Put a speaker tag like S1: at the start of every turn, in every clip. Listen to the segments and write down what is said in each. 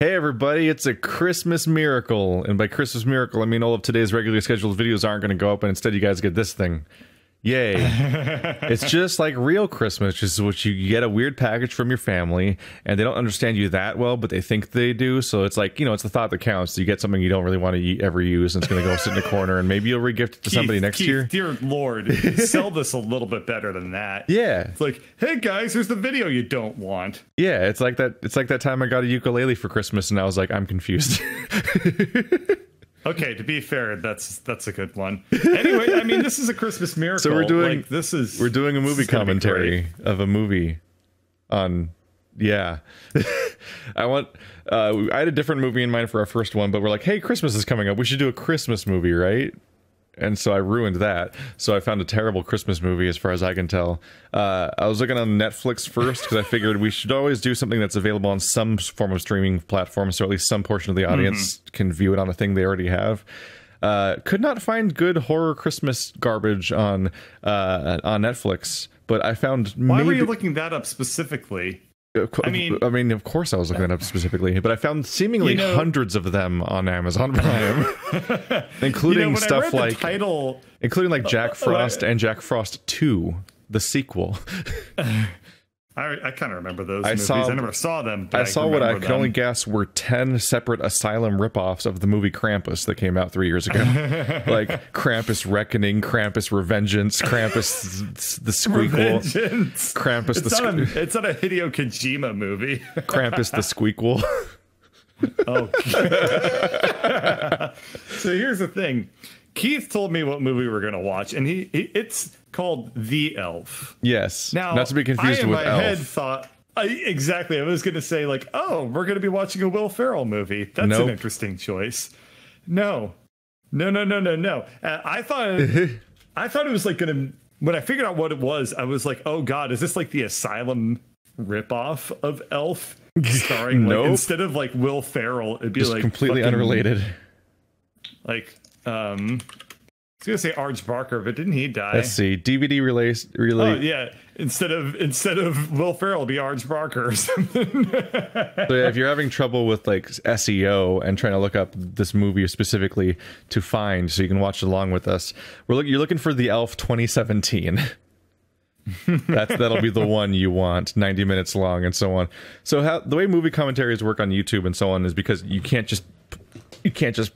S1: Hey everybody, it's a Christmas miracle. And by Christmas miracle, I mean all of today's regularly scheduled videos aren't going to go up, and instead you guys get this thing. Yay. It's just like real Christmas, just which you get a weird package from your family, and they don't understand you that well, but they think they do. So it's like, it's the thought that counts. You get something you don't really want to ever use, and it's going to go sit in a corner, and maybe you'll re-gift it to somebody next year.
S2: Dear Lord, sell this a little bit better than that.
S1: Yeah.
S2: It's like, hey guys, here's the video you don't want.
S1: Yeah, it's like that time I got a ukulele for Christmas, and I was like, I'm confused.
S2: Okay, to be fair, that's a good one. Anyway, I mean, this is a Christmas miracle.
S1: So we're doing a movie commentary of a movie on I had a different movie in mind for our first one, but we're like, hey, Christmas is coming up. We should do a Christmas movie, right? And so I ruined that. So I found a terrible Christmas movie as far as I can tell. I was looking on Netflix first because I figured we should always do something that's available on some form of streaming platform, so at least some portion of the audience can view it on a thing they already have. Could not find good horror Christmas garbage on Netflix, but I found...
S2: Why were you looking that up specifically?
S1: I mean, of course I was looking it up specifically, but I found seemingly hundreds of them on Amazon Prime, including stuff like Jack Frost and Jack Frost 2, the sequel.
S2: I kind of remember those movies. I never saw them.
S1: I saw what I could only guess were 10 separate Asylum ripoffs of the movie Krampus that came out 3 years ago. Like Krampus Reckoning, Krampus Revengeance, Krampus the Squeakquel, Krampus
S2: It's not a Hideo Kojima movie.
S1: Krampus the Squeakquel.
S2: Oh. So here's the thing. Keith told me what movie we're going to watch, and it's called The Elf.
S1: Yes.
S2: Now,
S1: not to be confused with Elf.
S2: I in my head thought, exactly, I was going to say, like, oh, we're going to be watching a Will Ferrell movie. That's an interesting choice. No. I thought it was like going to, when I figured out what it was, I was like, oh God, is this like the Asylum ripoff of Elf? Starring, instead of like Will Ferrell, it'd be just like
S1: completely unrelated.
S2: Like, I was gonna say Arj Barker, but didn't he die?
S1: Let's see. DVD release.
S2: Oh yeah. Instead of Will Ferrell, be Arj Barker or something.
S1: So yeah, if you're having trouble with like SEO and trying to look up this movie specifically to find, so you can watch along with us, you're looking for The Elf 2017. That'll be the one you want, 90 minutes long and so on. So the way movie commentaries work on YouTube and so on is because you can't just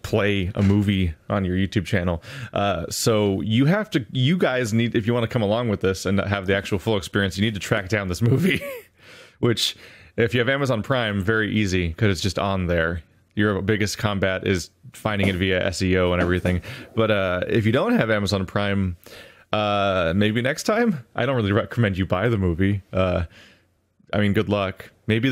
S1: play a movie on your YouTube channel. So you guys need, if you want to come along with this and have the actual full experience, you need to track down this movie, which if you have Amazon Prime, very easy because it's just on there. Your biggest combat is finding it via SEO and everything. But if you don't have Amazon Prime, maybe next time. I don't really recommend you buy the movie. I mean, good luck. Maybe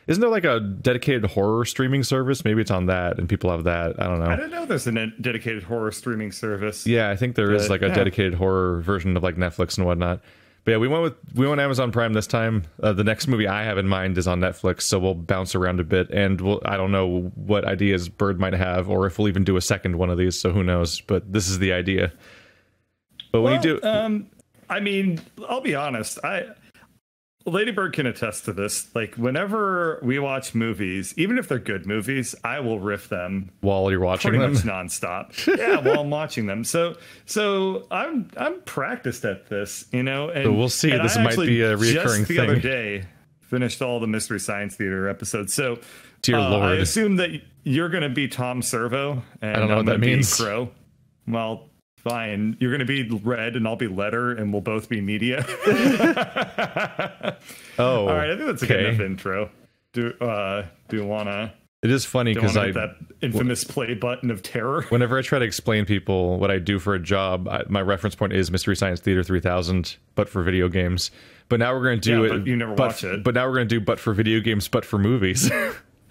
S1: isn't there like a dedicated horror streaming service? Maybe it's on that and people have that. I don't know.
S2: I don't know there's a dedicated horror streaming service.
S1: Yeah, I think there is like a dedicated horror version of like Netflix and whatnot. But yeah, we went Amazon Prime this time. The next movie I have in mind is on Netflix, so we'll bounce around a bit, and I don't know what ideas Bird might have, or if we'll even do a second one of these, so who knows. But this is the idea. But when you do...
S2: I mean, I'll be honest. Lady Bird can attest to this. Like, whenever we watch movies, even if they're good movies, I will riff them
S1: while you're watching them,
S2: pretty much nonstop. Yeah, while I'm watching them. So I'm practiced at this, And
S1: so we'll see. This might be a recurring thing.
S2: The other day, finished all the Mystery Science Theater episodes. So,
S1: dear Lord,
S2: I assume that you're going to be Tom Servo, and
S1: I don't know what that means.
S2: Crow. Well. Fine. You're going to be Red and I'll be Letter and we'll both be Media.
S1: Oh,
S2: all right. I think that's a good enough intro. Do you want to...
S1: It is funny because
S2: that infamous play button of terror.
S1: Whenever I try to explain people what I do for a job, my reference point is Mystery Science Theater 3000, but for video games. But now we're going to do it.
S2: But you never watch it.
S1: But now we're going to do but for video games, but for movies.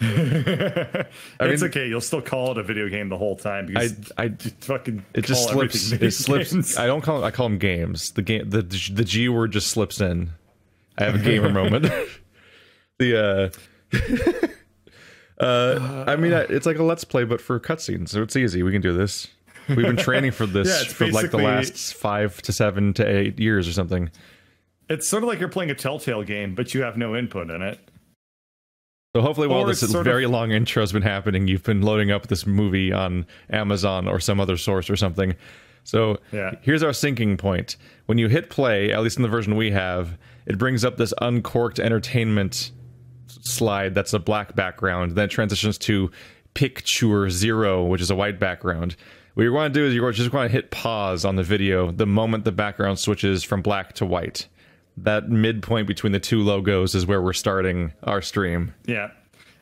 S2: It's okay. You'll still call it a video game the whole time because
S1: I
S2: fucking
S1: it just slips. It slips. Games. I call them games. The G word just slips in. I have a gamer moment. I mean, it's like a Let's Play, but for cutscenes, so it's easy. We can do this. We've been training for this for like the last 5 to 7 to 8 years or something.
S2: It's sort of like you're playing a Telltale game, but you have no input in it.
S1: So hopefully while
S2: Or
S1: this
S2: it's sort
S1: very long intro has been happening, you've been loading up this movie on Amazon or some other source or something. So here's our syncing point. When you hit play, at least in the version we have, it brings up this uncorked entertainment slide that's a black background. Then it transitions to picture 0, which is a white background. What you want to do is you just want to hit pause on the video the moment the background switches from black to white. That midpoint between the two logos is where we're starting our stream.
S2: Yeah.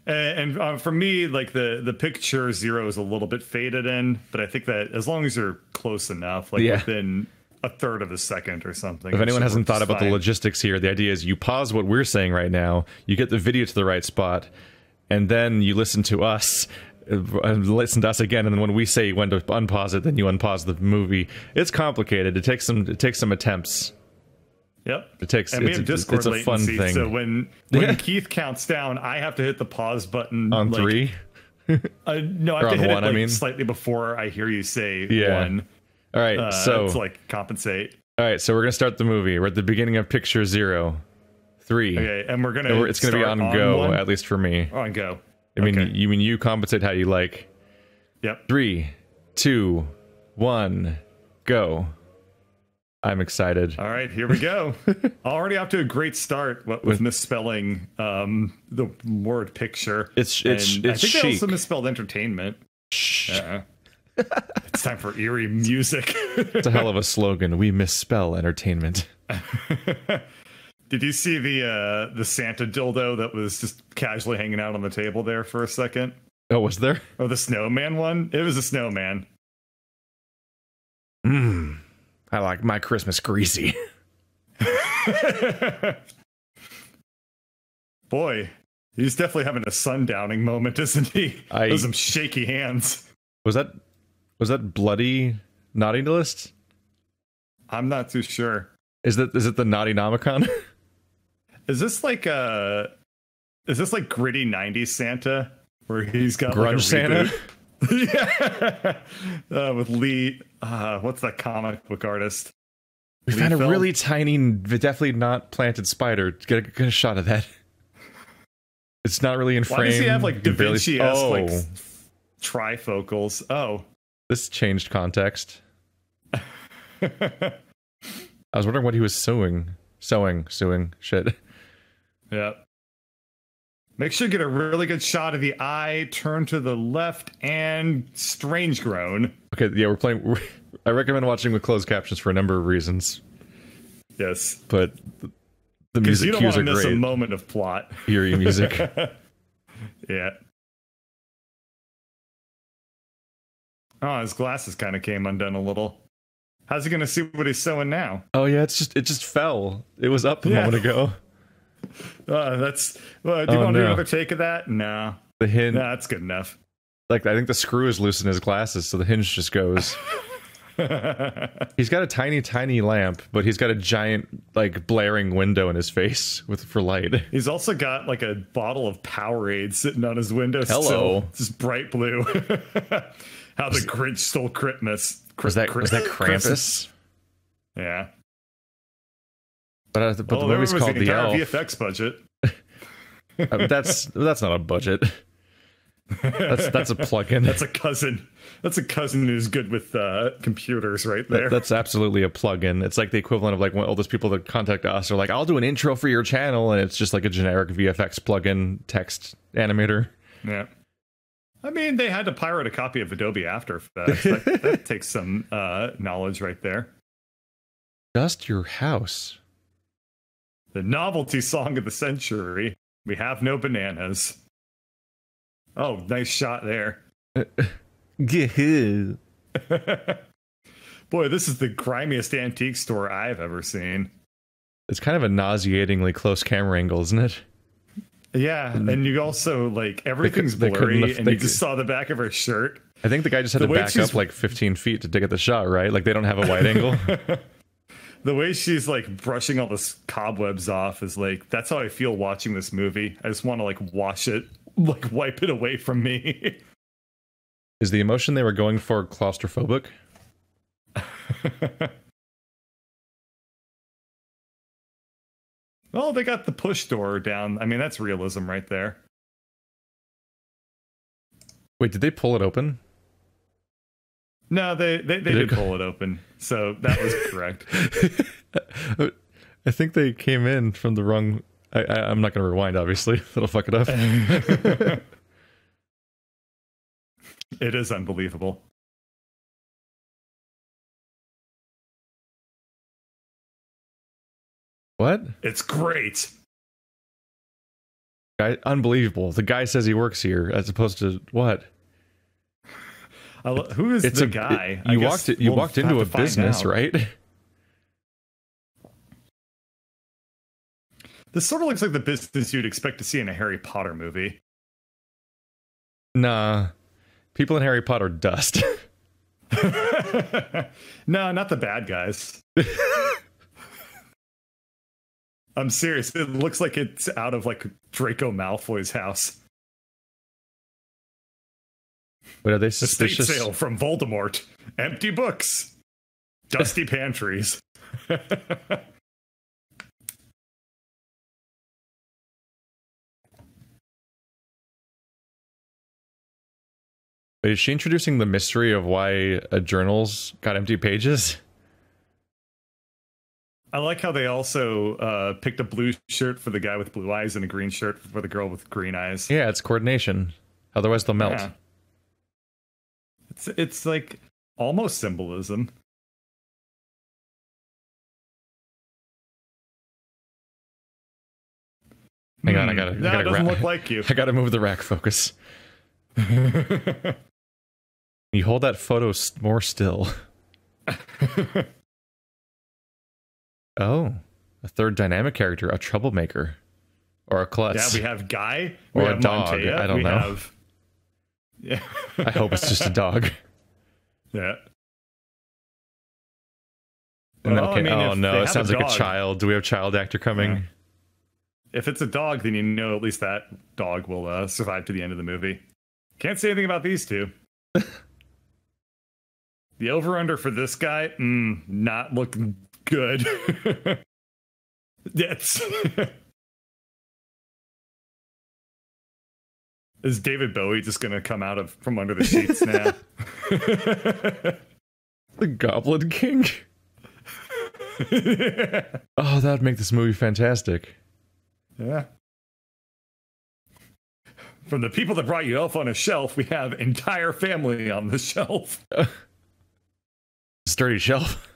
S2: And for me, like the picture 0 is a little bit faded in, but I think that as long as you're close enough, like within a third of a second or something.
S1: If anyone hasn't thought about the logistics here, the idea is you pause what we're saying right now, you get the video to the right spot, and then you listen to us, and listen to us again, and then when we say when to unpause it, then you unpause the movie. It's complicated. It takes some attempts.
S2: Yep.
S1: It's a fun thing.
S2: So when Keith counts down, I have to hit the pause button
S1: on 3.
S2: No, I have to hit it slightly before I hear you say 1.
S1: All right, so
S2: to like compensate.
S1: All right, so we're gonna start the movie. We're at the beginning of picture 0, 3.
S2: Okay, and we're gonna.
S1: It's gonna be on go,
S2: 1?
S1: at least for me.
S2: On go.
S1: I mean, you compensate how you like.
S2: Yep.
S1: 3, 2, 1, go. I'm excited.
S2: All right, here we go. Already off to a great start with misspelling the word picture.
S1: I think
S2: they also misspelled entertainment. It's time for eerie music.
S1: It's a hell of a slogan. We misspell entertainment.
S2: Did you see the Santa dildo that was just casually hanging out on the table there for a second?
S1: Oh, was there?
S2: Oh, the snowman one? It was a snowman.
S1: I like my Christmas greasy.
S2: Boy, he's definitely having a sundowning moment, isn't he? Those some shaky hands.
S1: Was that bloody naughty list?
S2: I'm not too sure.
S1: Is it the Naughty Nomicon?
S2: Is this like gritty 90s Santa where he's got
S1: grunge
S2: like a
S1: Santa?
S2: Yeah. With Lee, what's that comic book artist?
S1: We found a really tiny, definitely not planted spider. Get a shot of that. It's not really in frame.
S2: Why does he have like Da Vinci-esque like trifocals? Oh,
S1: this changed context. I was wondering what he was sewing. Shit.
S2: Yeah. Make sure you get a really good shot of the eye, turn to the left, and strange groan.
S1: Okay, yeah, we're playing. I recommend watching with closed captions for a number of reasons.
S2: Yes.
S1: But the music cues are great.
S2: You don't want to miss a moment of plot.
S1: Eerie music.
S2: Yeah. Oh, his glasses kind of came undone a little. How's he going to see what he's sewing now?
S1: Oh, yeah, it just fell. It was up a moment ago.
S2: Do you want to do another take of that? No.
S1: The hinge.
S2: No, that's good enough.
S1: Like, I think the screw is loose in his glasses, so the hinge just goes. He's got a tiny, tiny lamp, but he's got a giant, like, blaring window in his face for light.
S2: He's also got, like, a bottle of Powerade sitting on his window.
S1: Hello.
S2: Just bright blue. How the Grinch stole Christmas.
S1: Was that Krampus?
S2: Yeah.
S1: But the movie's called The Elf.
S2: VFX budget.
S1: That's not a budget. That's a plug-in.
S2: That's a cousin. That's a cousin who's good with computers, right there.
S1: That's absolutely a plug-in. It's like the equivalent of like when all those people that contact us are like, "I'll do an intro for your channel," and it's just like a generic VFX plug-in text animator.
S2: Yeah. I mean, they had to pirate a copy of Adobe After Effects. That takes some knowledge right there.
S1: Just your house.
S2: The novelty song of the century. We have no bananas. Oh, nice shot there. Boy, this is the grimiest antique store I've ever seen.
S1: It's kind of a nauseatingly close camera angle, isn't it?
S2: Yeah, and you also, like, everything's blurry, and you just saw the back of her shirt.
S1: I think the guy just had to back up like 15 feet to get the shot, right? Like, they don't have a wide angle.
S2: The way she's, like, brushing all the cobwebs off is, like, that's how I feel watching this movie. I just want to, like, wash it, like, wipe it away from me.
S1: Is the emotion they were going for claustrophobic?
S2: Well, they got the push door down. I mean, that's realism right there.
S1: Wait, did they pull it open?
S2: No, they did pull it open, so that was correct.
S1: I think they came in from the wrong. I'm not going to rewind, obviously. That'll fuck it up.
S2: It is unbelievable.
S1: What?
S2: It's great.
S1: Unbelievable. The guy says he works here, as opposed to what?
S2: Who is the guy?
S1: You walked into a business, right?
S2: This sort of looks like the business you'd expect to see in a Harry Potter movie.
S1: Nah. People in Harry Potter dust.
S2: No, not the bad guys. I'm serious. It looks like it's out of like Draco Malfoy's house.
S1: But are they
S2: Estate
S1: suspicious?
S2: sale from Voldemort. Empty books. Dusty pantries.
S1: Wait, is she introducing the mystery of why journals got empty pages?
S2: I like how they also picked a blue shirt for the guy with blue eyes and a green shirt for the girl with green eyes.
S1: Yeah, it's coordination. Otherwise they'll melt.
S2: Yeah. It's like almost symbolism.
S1: Hang on, I gotta
S2: doesn't look like you.
S1: I gotta move the rack focus. You hold that photo more still. Oh, a third dynamic character, a troublemaker, or a klutz.
S2: Yeah, we have Guy,
S1: or
S2: we
S1: a
S2: have
S1: dog.
S2: Montea,
S1: I don't know.
S2: Yeah,
S1: I hope it's just a dog.
S2: Yeah.
S1: And then,
S2: Well,
S1: okay.
S2: I mean,
S1: Oh
S2: if
S1: no,
S2: they
S1: it
S2: have
S1: sounds
S2: a
S1: like a
S2: dog-
S1: child. Do we have a child actor coming?
S2: Yeah. If it's a dog, then you know at least that dog will survive to the end of the movie. Can't say anything about these two. The over-under for this guy, not looking good. Yes. Is David Bowie just going to come out from under the sheets now?
S1: The Goblin King. Oh, that would make this movie fantastic.
S2: Yeah. From the people that brought you Elf on a Shelf, we have entire family on the shelf.
S1: Sturdy shelf.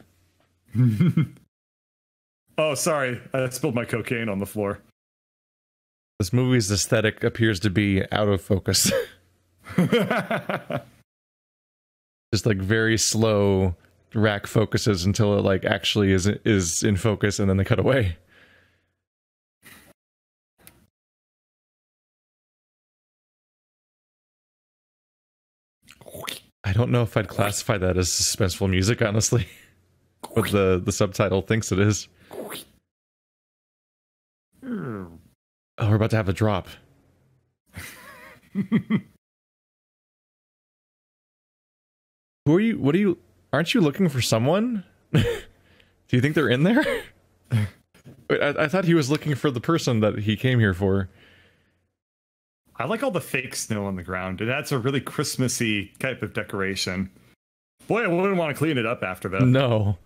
S2: Oh, sorry. I spilled my cocaine on the floor.
S1: This movie's aesthetic appears to be out of focus. Just like very slow rack focuses until it like actually is in focus, and then they cut away. I don't know if I'd classify that as suspenseful music, honestly. But the subtitle thinks it is. Oh, we're about to have a drop. Who are you? What are you? Aren't you looking for someone? Do you think they're in there? Wait, I thought he was looking for the person that he came here for.
S2: I like all the fake snow on the ground. It adds a really Christmassy type of decoration. Boy, I wouldn't want to clean it up after that.
S1: No.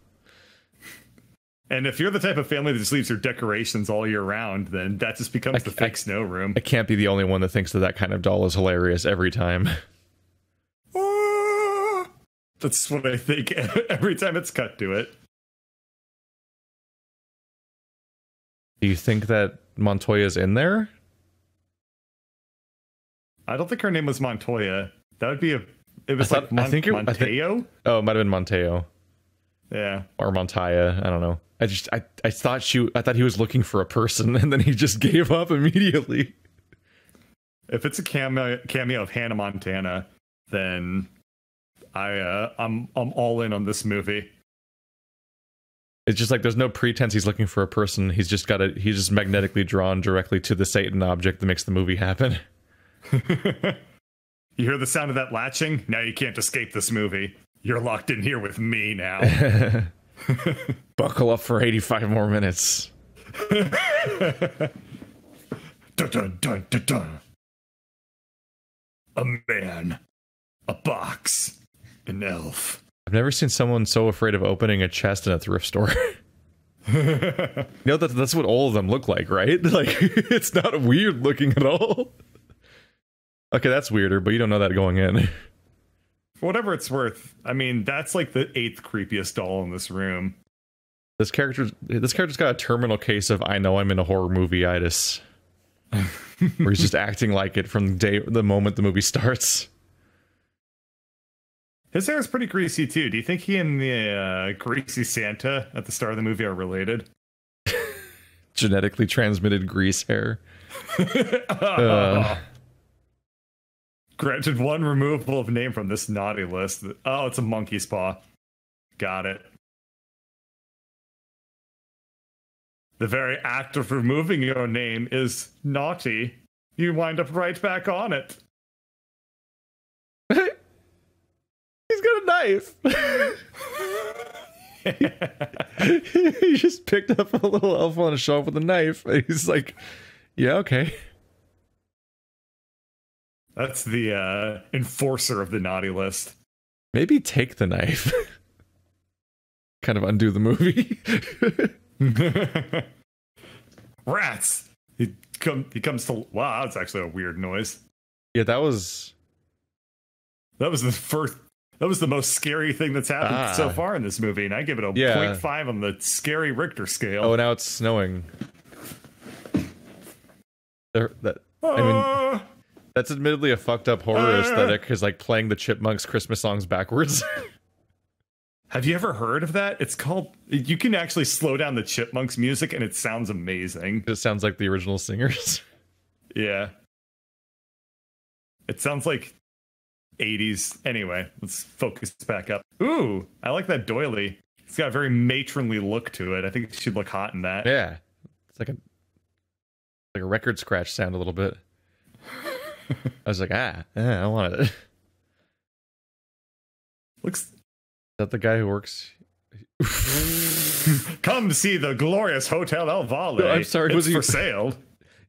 S2: And if you're the type of family that just leaves your decorations all year round, then that just becomes the fake snow room.
S1: I can't be the only one that thinks that kind of doll is hilarious every time.
S2: That's what I think every time it's cut to it.
S1: Do you think that Montoya's in there?
S2: I don't think her name was Montoya. That would be it was Monteo?
S1: Oh, it might have been Monteo.
S2: Yeah.
S1: Or Montaya. I don't know. I thought he was looking for a person, and then he just gave up immediately.
S2: If it's a cameo of Hannah Montana, then I'm all in on this movie.
S1: It's just like there's no pretense he's looking for a person. He's just magnetically drawn directly to the Satan object that makes the movie happen.
S2: You hear the sound of that latching? Now you can't escape this movie. You're locked in here with me now.
S1: Buckle up for 85 more minutes.
S2: Dun, dun, dun, dun, dun. A man a box, an elf.
S1: I've never seen someone so afraid of opening a chest in a thrift store. You know, that's what all of them look like, right? Like, it's not weird looking at all. Okay, that's weirder, but you don't know that going in.
S2: For whatever it's worth, I mean, that's like the 8th creepiest doll in this room.
S1: This character's got a terminal case of I know I'm in a horror movie-itis. Where he's just acting like it from the moment the movie starts.
S2: His hair is pretty greasy too. Do you think he and the greasy Santa at the start of the movie are related?
S1: Genetically transmitted grease hair.
S2: Granted, one removable of name from this naughty list. Oh, it's a monkey's paw. Got it. The very act of removing your name is naughty. You wind up right back on it.
S1: He's got a knife. He just picked up a little elf on a shelf with a knife. And he's like, yeah, okay.
S2: That's the enforcer of the naughty list.
S1: Maybe take the knife. Kind of undo the movie.
S2: Rats! He comes to... Wow, that's actually a weird noise.
S1: Yeah, that was
S2: the most scary thing that's happened so far in this movie, and I give it a 0.5 on the scary Richter scale.
S1: Oh, now it's snowing. That's admittedly a fucked up horror aesthetic, because like playing the Chipmunks Christmas songs backwards.
S2: Have you ever heard of that? It's called... You can actually slow down the Chipmunks music, and it sounds amazing.
S1: It sounds like the original singers.
S2: Yeah. It sounds like 80s. Anyway, let's focus back up. Ooh, I like that doily. It's got a very matronly look to it. I think she'd look hot in that.
S1: Yeah. It's like a record scratch sound a little bit. I was like, I want it.
S2: Looks...
S1: Is that the guy who works?
S2: Come see the glorious Hotel El Valle.
S1: No, I'm sorry,
S2: it's for sale.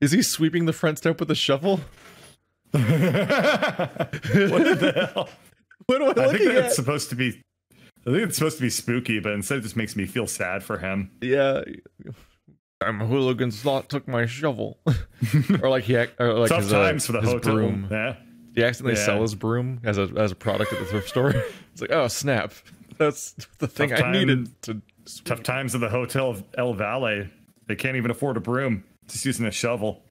S1: Is he sweeping the front step with a shovel?
S2: What the hell?
S1: What am I looking
S2: think
S1: at?
S2: it's supposed to be... I think it's supposed to be spooky, but instead it just makes me feel sad for him.
S1: Yeah. I'm a hooligan slot took my shovel. or like
S2: tough times for the
S1: his
S2: hotel.
S1: Broom.
S2: Yeah.
S1: He accidentally sell his broom as a product at the thrift store. It's like, oh snap. That's the thing I needed to...
S2: Tough times at the Hotel of El Valle. They can't even afford a broom. Just using a shovel.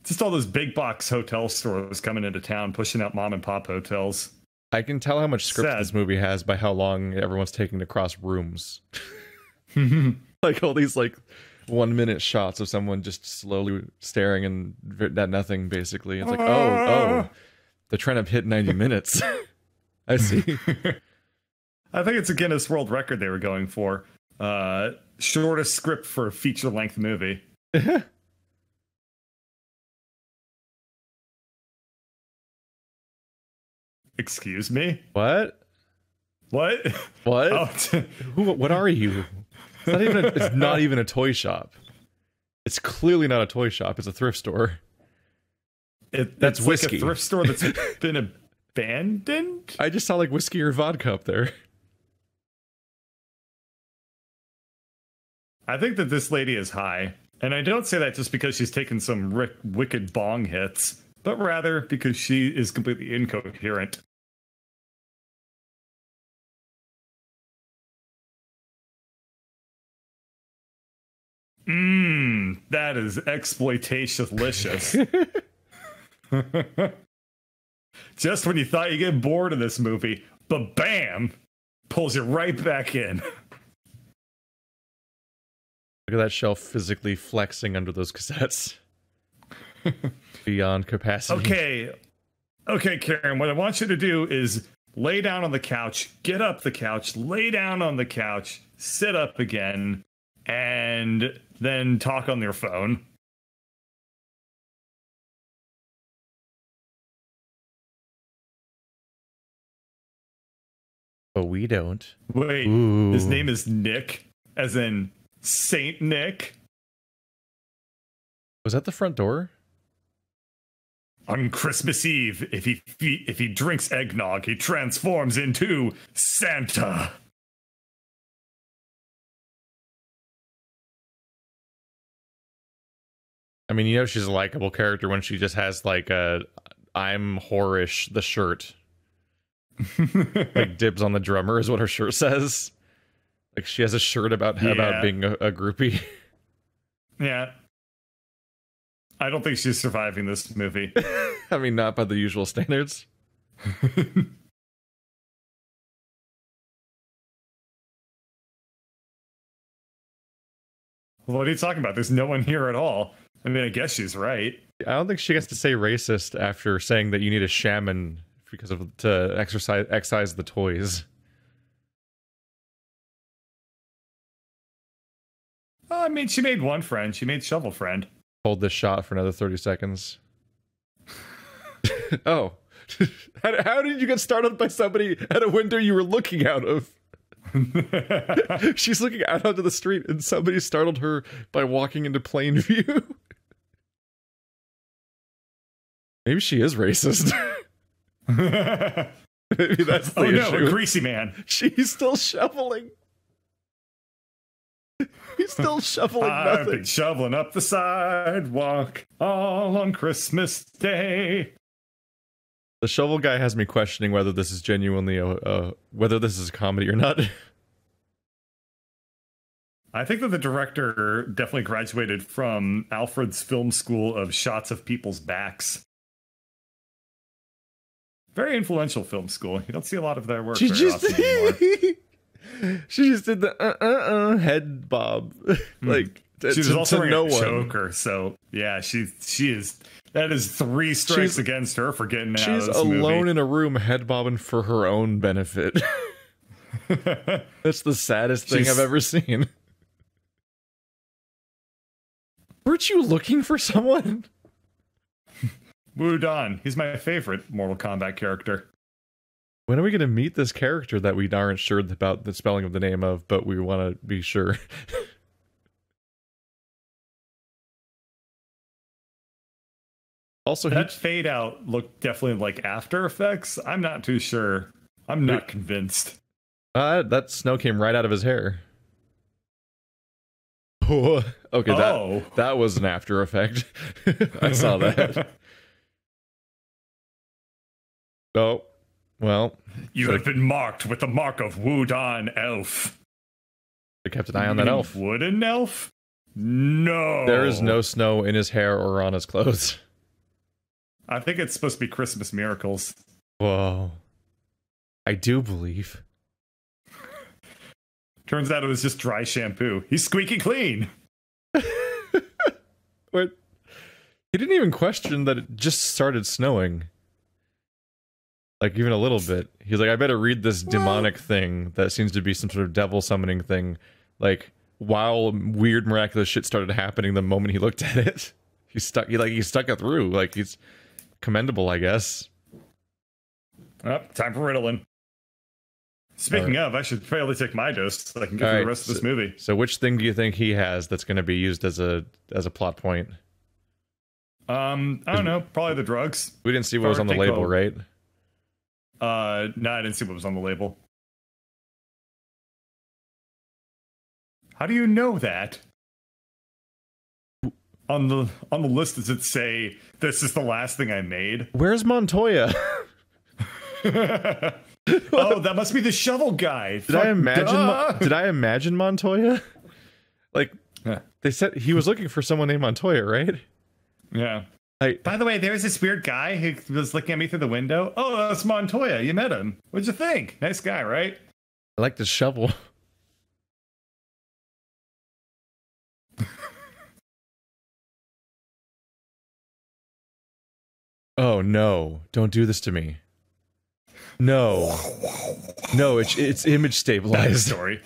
S2: Just all those big box hotel stores coming into town, pushing out mom and pop hotels.
S1: I can tell how much script this movie has by how long everyone's taking to cross rooms. Like all these like 1 minute shots of someone just slowly staring and at nothing, basically. It's like, oh, they're trying to hit 90 minutes. I see.
S2: I think it's a Guinness World Record they were going for. Shortest script for a feature-length movie. Excuse me?
S1: What?
S2: What?
S1: What?
S2: Oh.
S1: What are you? It's not even a toy shop. It's clearly not a toy shop. It's a thrift store. That's whiskey.
S2: Like a thrift store that's been abandoned?
S1: I just saw like whiskey or vodka up there.
S2: I think that this lady is high. And I don't say that just because she's taken some wicked bong hits, but rather because she is completely incoherent. That is exploitation-licious. Just when you thought you get bored of this movie, but bam, pulls you right back in.
S1: Look at that shelf physically flexing under those cassettes. Beyond capacity.
S2: Okay, Karen, what I want you to do is lay down on the couch, get up the couch, lay down on the couch, sit up again, and then talk on your phone.
S1: But we don't.
S2: Wait,
S1: Ooh.
S2: His name is Nick, as in Saint Nick?
S1: Was that the front door?
S2: On Christmas Eve, if he drinks eggnog, he transforms into Santa.
S1: I mean, you know, she's a likable character when she just has like a "I'm whorish" the shirt. Like dibs on the drummer is what her shirt says. Like she has a shirt about being a groupie.
S2: Yeah. I don't think she's surviving this movie.
S1: I mean, not by the usual standards.
S2: What are you talking about? There's no one here at all. I mean, I guess she's right.
S1: I don't think she gets to say racist after saying that you need a shaman because of to excise the toys.
S2: I mean, she made one friend. She made Shovel Friend.
S1: Hold this shot for another 30 seconds. Oh. How did you get startled by somebody at a window you were looking out of? She's looking out onto the street and somebody startled her by walking into plain view. Maybe she is racist. Maybe that's the issue.
S2: No, a greasy man.
S1: She's still shoveling. He's still shoveling nothing.
S2: I've been shoveling up the sidewalk all on Christmas Day.
S1: The shovel guy has me questioning whether this is genuinely whether this is a comedy or not.
S2: I think that the director definitely graduated from Alfred's film school of shots of people's backs. Very influential film school. You don't see a lot of their work very often anymore.
S1: She just did the head bob. Like
S2: she was also wearing a choker, so yeah, she is. That is 3 strikes against her for getting out of this movie. She's
S1: alone in a room head bobbing for her own benefit. That's the saddest thing I've ever seen. Weren't you looking for someone?
S2: Wudon. He's my favorite Mortal Kombat character.
S1: When are we going to meet this character that we aren't sure about the spelling of the name of, but we want to be sure? Also,
S2: that fade out looked definitely like After Effects. I'm not too sure. I'm not convinced.
S1: That snow came right out of his hair. Okay, that was an After Effect. I saw that. Oh, well.
S2: You have been marked with the mark of Wudon Elf.
S1: I kept an eye on that elf.
S2: Wooden elf? No.
S1: There is no snow in his hair or on his clothes.
S2: I think it's supposed to be Christmas miracles.
S1: Whoa. I do believe.
S2: Turns out it was just dry shampoo. He's squeaky clean.
S1: What? He didn't even question that it just started snowing. Like, even a little bit. He's like, I better read this demonic thing that seems to be some sort of devil summoning thing. Like, while weird miraculous shit started happening the moment he looked at it. He stuck it through. Like, he's commendable, I guess.
S2: Oh, time for Ritalin. Speaking of, I should probably take my dose so I can get through the rest of this movie.
S1: So which thing do you think he has that's going to be used as a plot point?
S2: I don't know. Probably the drugs.
S1: We didn't see what was on the label, right?
S2: No, I didn't see what was on the label. How do you know that? On the list, does it say this is the last thing I made?
S1: Where's Montoya?
S2: Oh, that must be the shovel guy.
S1: Did I imagine Montoya? Like, they said he was looking for someone named Montoya, right?
S2: Yeah. By the way, there's this weird guy who was looking at me through the window. Oh, that's Montoya. You met him. What'd you think? Nice guy, right?
S1: I like the shovel. Oh no! Don't do this to me. No, it's image stabilized.
S2: Story.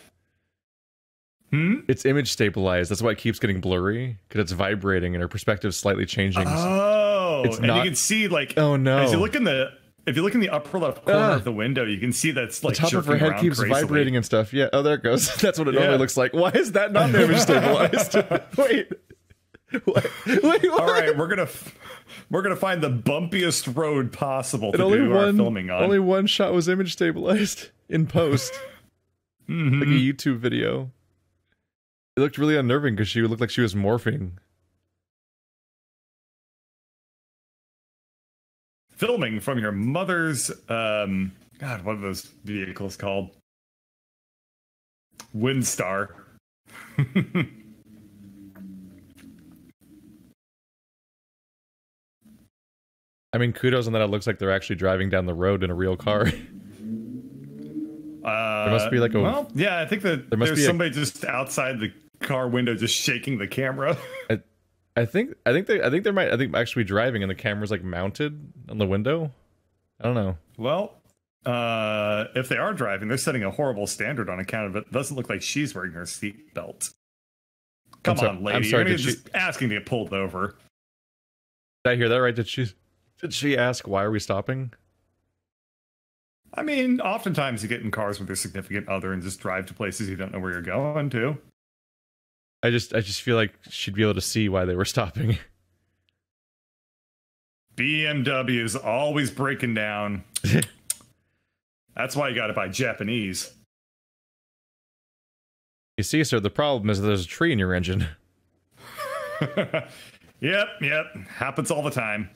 S1: It's image stabilized. That's why it keeps getting blurry because it's vibrating and her perspective's slightly changing.
S2: Oh, it's not, you can see like.
S1: Oh no!
S2: If you look in the upper left corner of the window, you can see that's like
S1: the top of her head keeps
S2: crazily
S1: vibrating and stuff. Yeah. Oh, there it goes. That's what it normally looks like. Why is that not image stabilized? Wait. What? Wait, what?
S2: All right, we're gonna find the bumpiest road possible to do our filming on.
S1: Only one shot was image stabilized in post,
S2: Mm-hmm.
S1: like a YouTube video. It looked really unnerving because she looked like she was morphing.
S2: Filming from your mother's, God, what are those vehicles called? Windstar.
S1: I mean, kudos on that. It looks like they're actually driving down the road in a real car. There must be like a.
S2: Well, yeah, I think that there's somebody just outside the car window just shaking the camera.
S1: I think they might actually be driving and the camera's like mounted on the window. I don't know.
S2: Well, if they are driving, they're setting a horrible standard on account of it. Doesn't look like she's wearing her seatbelt. Come on, lady.
S1: I'm sorry,
S2: You're just asking to get pulled over.
S1: Did I hear that right? Did she ask why are we stopping?
S2: I mean, oftentimes you get in cars with your significant other and just drive to places you don't know where you're going to.
S1: I just feel like she'd be able to see why they were stopping.
S2: BMW is always breaking down. That's why you got to buy Japanese.
S1: You see, sir, the problem is that there's a tree in your engine.
S2: Yep. Happens all the time.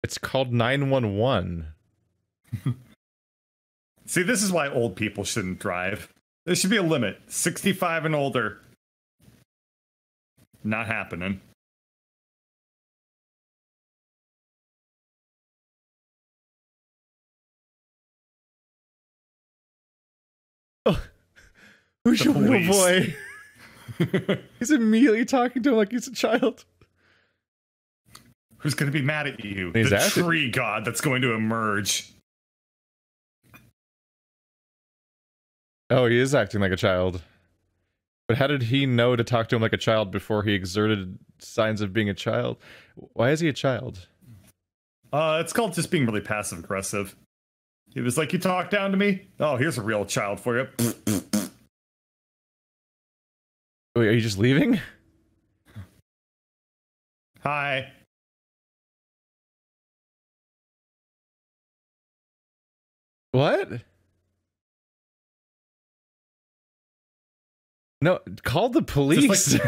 S1: It's called 911.
S2: See, this is why old people shouldn't drive. There should be a limit. 65 and older. Not happening.
S1: Oh, who's your little boy? He's immediately talking to him like he's a child.
S2: Who's going to be mad at you?
S1: He's
S2: the tree god that's going to emerge.
S1: Oh, he is acting like a child. But how did he know to talk to him like a child before he exerted signs of being a child? Why is he a child?
S2: It's called just being really passive aggressive. He was like, you talk down to me? Oh, here's a real child for you.
S1: Wait, are you just leaving?
S2: Hi.
S1: What? No, call the police.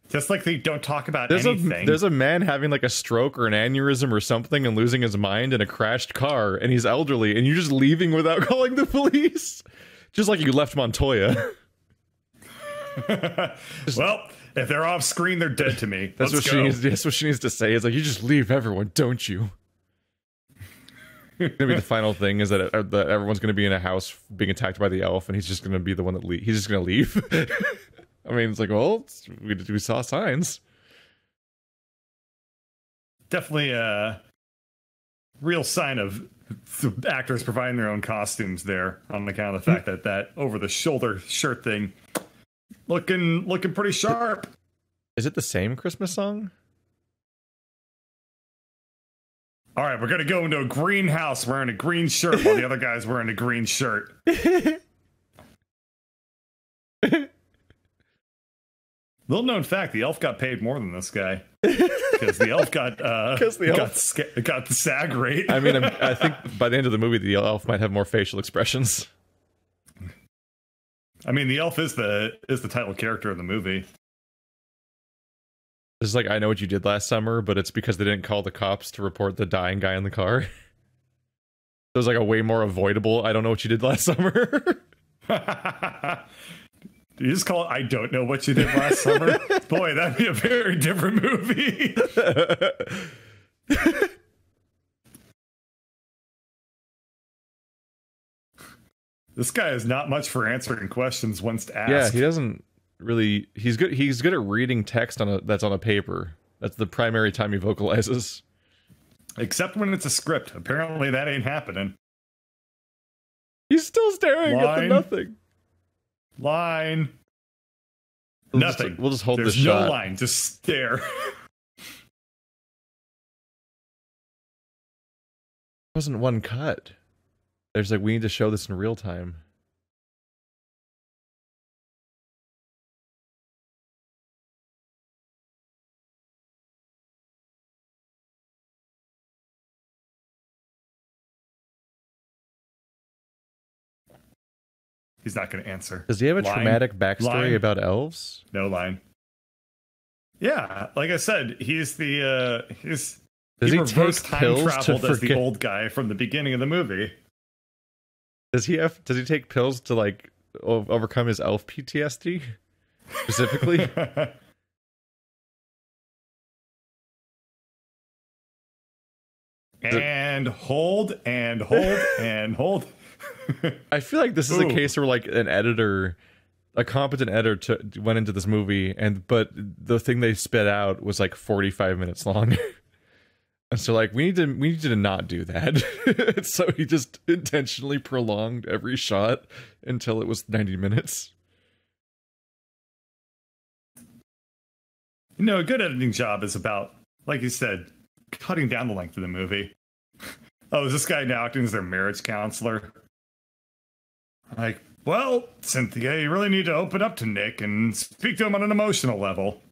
S2: Just like they don't talk about anything.
S1: There's a man having like a stroke or an aneurysm or something and losing his mind in a crashed car, and he's elderly, and you're just leaving without calling the police. Just like you left Montoya.
S2: Well, if they're off screen, they're dead to me.
S1: That's what she needs to say. It's like, you just leave everyone, don't you? Maybe the final thing is that everyone's going to be in a house being attacked by the elf, and he's just going to be the one that he's just going to leave. I mean, it's like, well, we saw signs.
S2: Definitely a real sign of the actors providing their own costumes there, on account of the fact that over-the-shoulder shirt thing looking pretty sharp.
S1: Is it the same Christmas song?
S2: All right, we're going to go into a greenhouse wearing a green shirt while the other guy's wearing a green shirt. Little known fact, the elf got paid more than this guy. Because the elf got the SAG rate.
S1: I mean, I think by the end of the movie, the elf might have more facial expressions.
S2: I mean, the elf is the title character of the movie.
S1: This is like, I know what you did last summer, but it's because they didn't call the cops to report the dying guy in the car. It was like a way more avoidable, I don't know what you did last summer.
S2: Do you just call it I Don't Know What You Did Last Summer? Boy, that'd be a very different movie. This guy is not much for answering questions once asked.
S1: Yeah, he doesn't really. He's good at reading text that's on a paper. That's the primary time he vocalizes.
S2: Except when it's a script. Apparently that ain't happening.
S1: He's still staring at the nothing.
S2: Line. Nothing.
S1: We'll just hold
S2: There's
S1: this shot.
S2: There's no line. Just stare.
S1: wasn't one cut. There's like, we need to show this in real time.
S2: He's not going to answer.
S1: Does he have a traumatic backstory about elves?
S2: No line. Yeah, like I said, he's the he reverse time traveled as the old guy from the beginning of the movie.
S1: Does he take pills to like overcome his elf PTSD specifically?
S2: And hold and hold and hold.
S1: I feel like this is a case where like a competent editor went into this movie, but the thing they spit out was like 45 minutes long. And so like, we need to not do that. So he just intentionally prolonged every shot until it was 90 minutes.
S2: You know, a good editing job is about, like you said, cutting down the length of the movie. Oh, is this guy now acting as their marriage counselor? Like, well, Cynthia, you really need to open up to Nick and speak to him on an emotional level.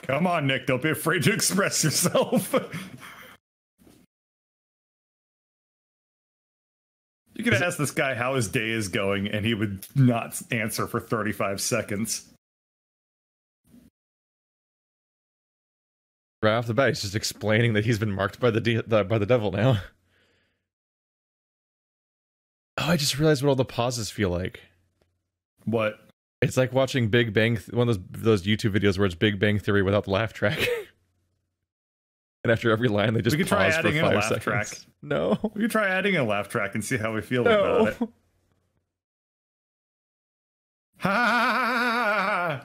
S2: Come on, Nick, don't be afraid to express yourself. You could ask this guy how his day is going, and he would not answer for 35 seconds.
S1: Right off the bat, he's just explaining that he's been marked by the devil now. Oh, I just realized what all the pauses feel like.
S2: What?
S1: It's like watching Big Bang, one of those YouTube videos where it's Big Bang Theory without the laugh track. And after every line, they just pause for 5 seconds. Track. No.
S2: We could try adding a laugh track and see how we feel about it. Ha!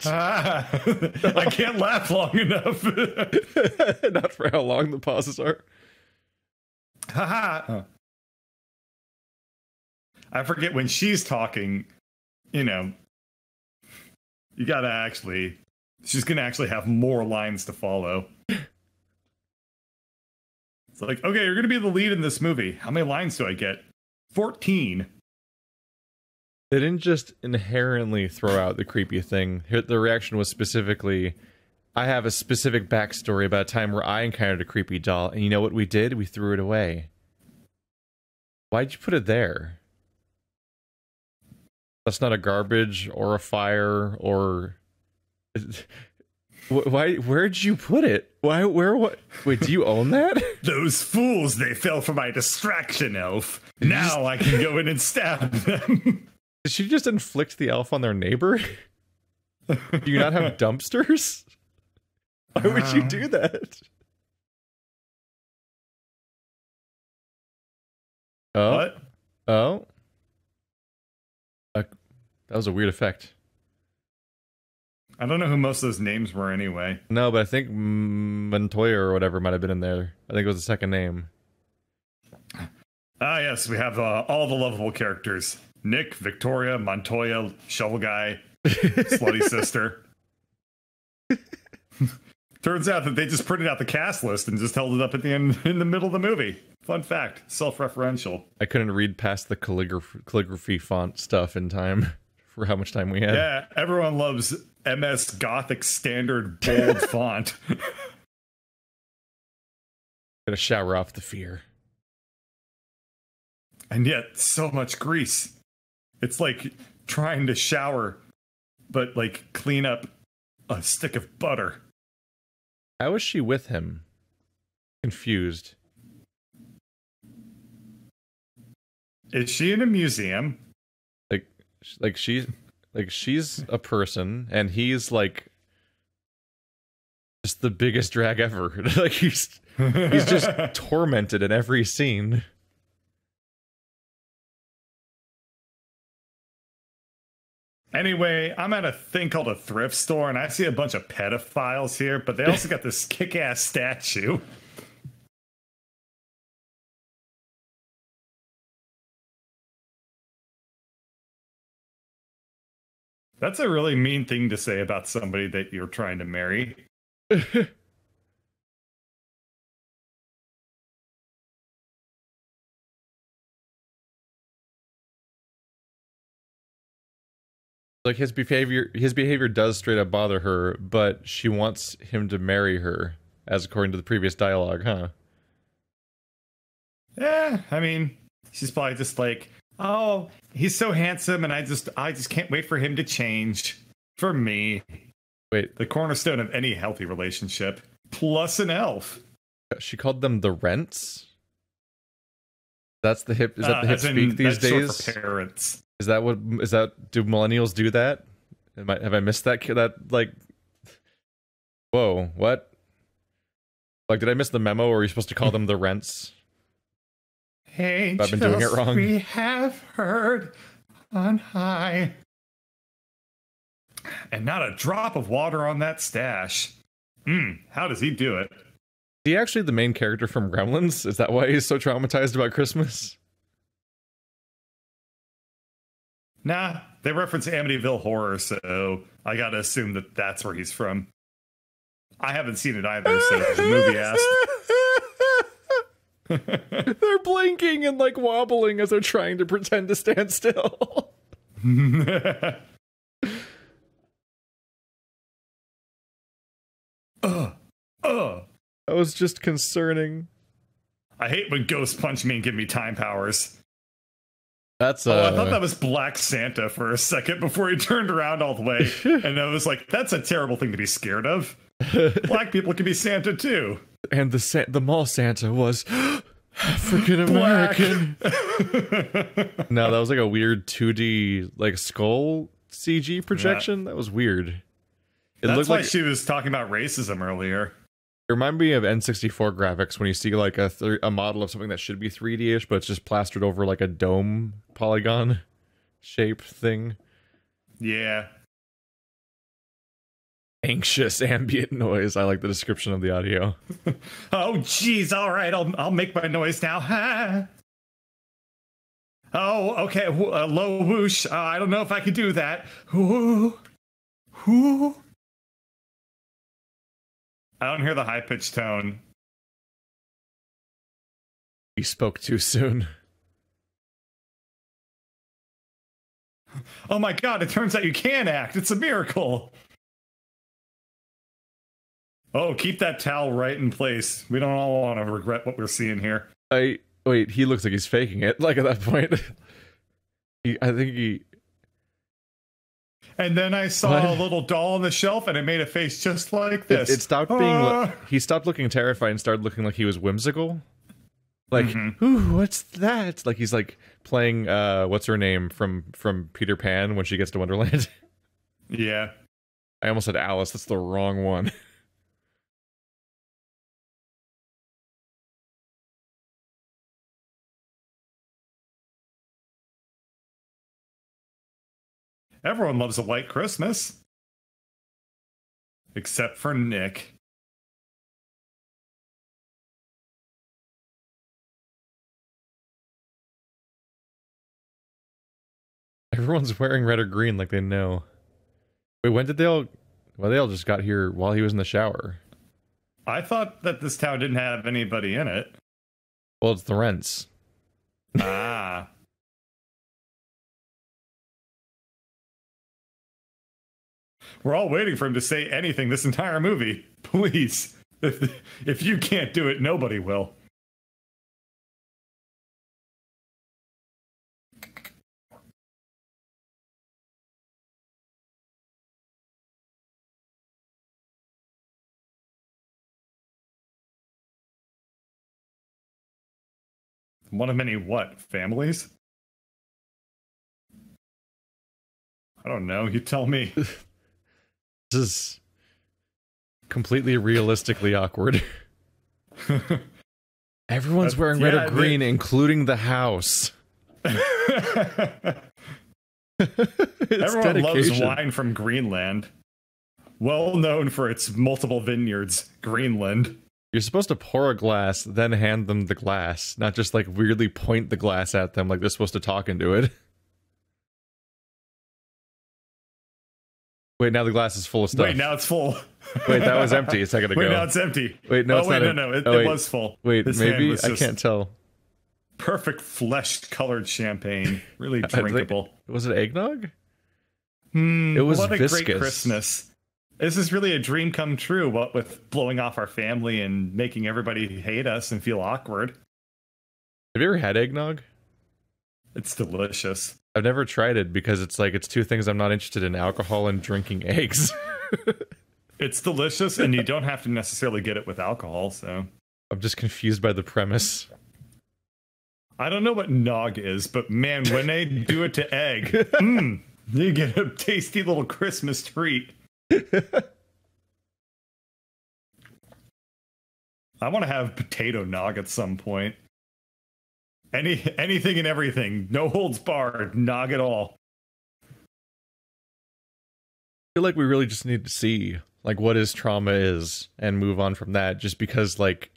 S2: I can't laugh long enough.
S1: Not for how long the pauses are.
S2: I forget when she's talking, you know, you gotta actually, she's gonna actually have more lines to follow. It's like, okay, you're gonna be the lead in this movie. How many lines do I get? 14.
S1: They didn't just inherently throw out the creepy thing. The reaction was specifically, I have a specific backstory about a time where I encountered a creepy doll, and you know what we did? We threw it away. Why'd you put it there? That's not a garbage or a fire or... Why? Where'd you put it? Why? Where? What? Wait, do you own that?
S2: Those fools, they fell for my distraction, elf. Now I can go in and stab them.
S1: Did she just inflict the elf on their neighbor? Do you not have dumpsters? Why would you do that? Oh.
S2: What?
S1: Oh. That was a weird effect.
S2: I don't know who most of those names were anyway.
S1: No, but I think Montoya or whatever might have been in there. I think it was the second name.
S2: Ah, yes, we have all the lovable characters. Nick, Victoria, Montoya, Shovel Guy, Slutty Sister. Turns out that they just printed out the cast list and just held it up at the end in the middle of the movie. Fun fact, self-referential.
S1: I couldn't read past the calligraphy font stuff in time for how much time we had.
S2: Yeah, everyone loves MS Gothic standard bold font.
S1: Gotta shower off the fear.
S2: And yet, so much grease. It's like trying to shower, but like clean up a stick of butter.
S1: How is she with him? Confused.
S2: Is she in a museum?
S1: Like she's a person, and he's like just the biggest drag ever. Like he's just tormented in every scene.
S2: Anyway, I'm at a thing called a thrift store, and I see a bunch of pedophiles here, but they also got this kick-ass statue. That's a really mean thing to say about somebody that you're trying to marry.
S1: Like his behavior does straight up bother her, but she wants him to marry her, as according to the previous dialogue, huh?
S2: Yeah, I mean, she's probably just like, oh, he's so handsome, and I just can't wait for him to change for me.
S1: Wait,
S2: the cornerstone of any healthy relationship, plus an elf.
S1: She called them the rents. That's the hip. Is that the hip speak these days?
S2: For parents.
S1: Is that what? Is that? Do millennials do that? Have I missed that? That like. Whoa! What? Like, did I miss the memo? Or are you supposed to call them the rents?
S2: Hey,
S1: I've been doing it wrong.
S2: We have heard on high, and not a drop of water on that stash. How does he do it? Is
S1: he actually the main character from Gremlins? Is that why he's so traumatized about Christmas?
S2: Nah, they reference Amityville Horror, so I gotta assume that that's where he's from. I haven't seen it either, so the movie asked.
S1: They're blinking and like wobbling as they're trying to pretend to stand still. That was just concerning.
S2: I hate when ghosts punch me and give me time powers.
S1: That's
S2: I thought that was Black Santa for a second before he turned around all the way. And I was like, that's a terrible thing to be scared of. Black people can be Santa too.
S1: And the mall Santa was African American. No, that was like a weird 2D like skull CG projection. Yeah. That was weird.
S2: That's why she was talking about racism earlier.
S1: It reminded me of N64 graphics when you see like a model of something that should be 3D-ish, but it's just plastered over like a dome polygon shape thing.
S2: Yeah.
S1: Anxious ambient noise. I like the description of the audio.
S2: Oh, geez. All right. I'll make my noise now. Oh, okay. Low whoosh. I don't know if I could do that. Whoo. Whoo. I don't hear the high-pitched tone.
S1: He spoke too soon.
S2: Oh my god, it turns out you can act. It's a miracle. Oh, keep that towel right in place. We don't all want to regret what we're seeing here.
S1: Wait, he looks like he's faking it. Like at that point. I think he...
S2: And then I saw a little doll on the shelf, and it made a face just like this.
S1: It stopped being... He stopped looking terrified and started looking like he was whimsical. Like, ooh, what's that? Like he's like playing, what's her name from Peter Pan when she gets to Wonderland.
S2: Yeah.
S1: I almost said Alice. That's the wrong one.
S2: Everyone loves a white Christmas. Except for Nick.
S1: Everyone's wearing red or green like they know. Wait, when did they all... Well, they all just got here while he was in the shower.
S2: I thought that this town didn't have anybody in it.
S1: Well, it's the rents.
S2: Ah. We're all waiting for him to say anything this entire movie. Please. If you can't do it, nobody will. One of many what? Families? I don't know. You tell me.
S1: This is completely realistically awkward. Everyone's wearing red or green, including the house.
S2: Everyone loves wine from Greenland. Well known for its multiple vineyards, Greenland.
S1: You're supposed to pour a glass, then hand them the glass, not just like weirdly point the glass at them like they're supposed to talk into it. Wait, now the glass is full of stuff.
S2: Wait, now it's full.
S1: Wait, that was empty a second ago.
S2: Wait, now it's empty.
S1: Wait, no, it's not.
S2: No, it was full.
S1: Wait, maybe I can't tell.
S2: Perfect flesh-colored champagne, really drinkable.
S1: Was it eggnog? It was
S2: what a
S1: viscous.
S2: Great Christmas. This is really a dream come true. What with blowing off our family and making everybody hate us and feel awkward.
S1: Have you ever had eggnog?
S2: It's delicious.
S1: I've never tried it because it's like it's two things I'm not interested in: alcohol and drinking eggs.
S2: It's delicious, and you don't have to necessarily get it with alcohol. So
S1: I'm just confused by the premise.
S2: I don't know what nog is, but man, when they do it to egg, you get a tasty little Christmas treat. I want to have potato nog at some point. Anything and everything, no holds barred, nog it all.
S1: I feel like we really just need to see like what his trauma is and move on from that. Just because like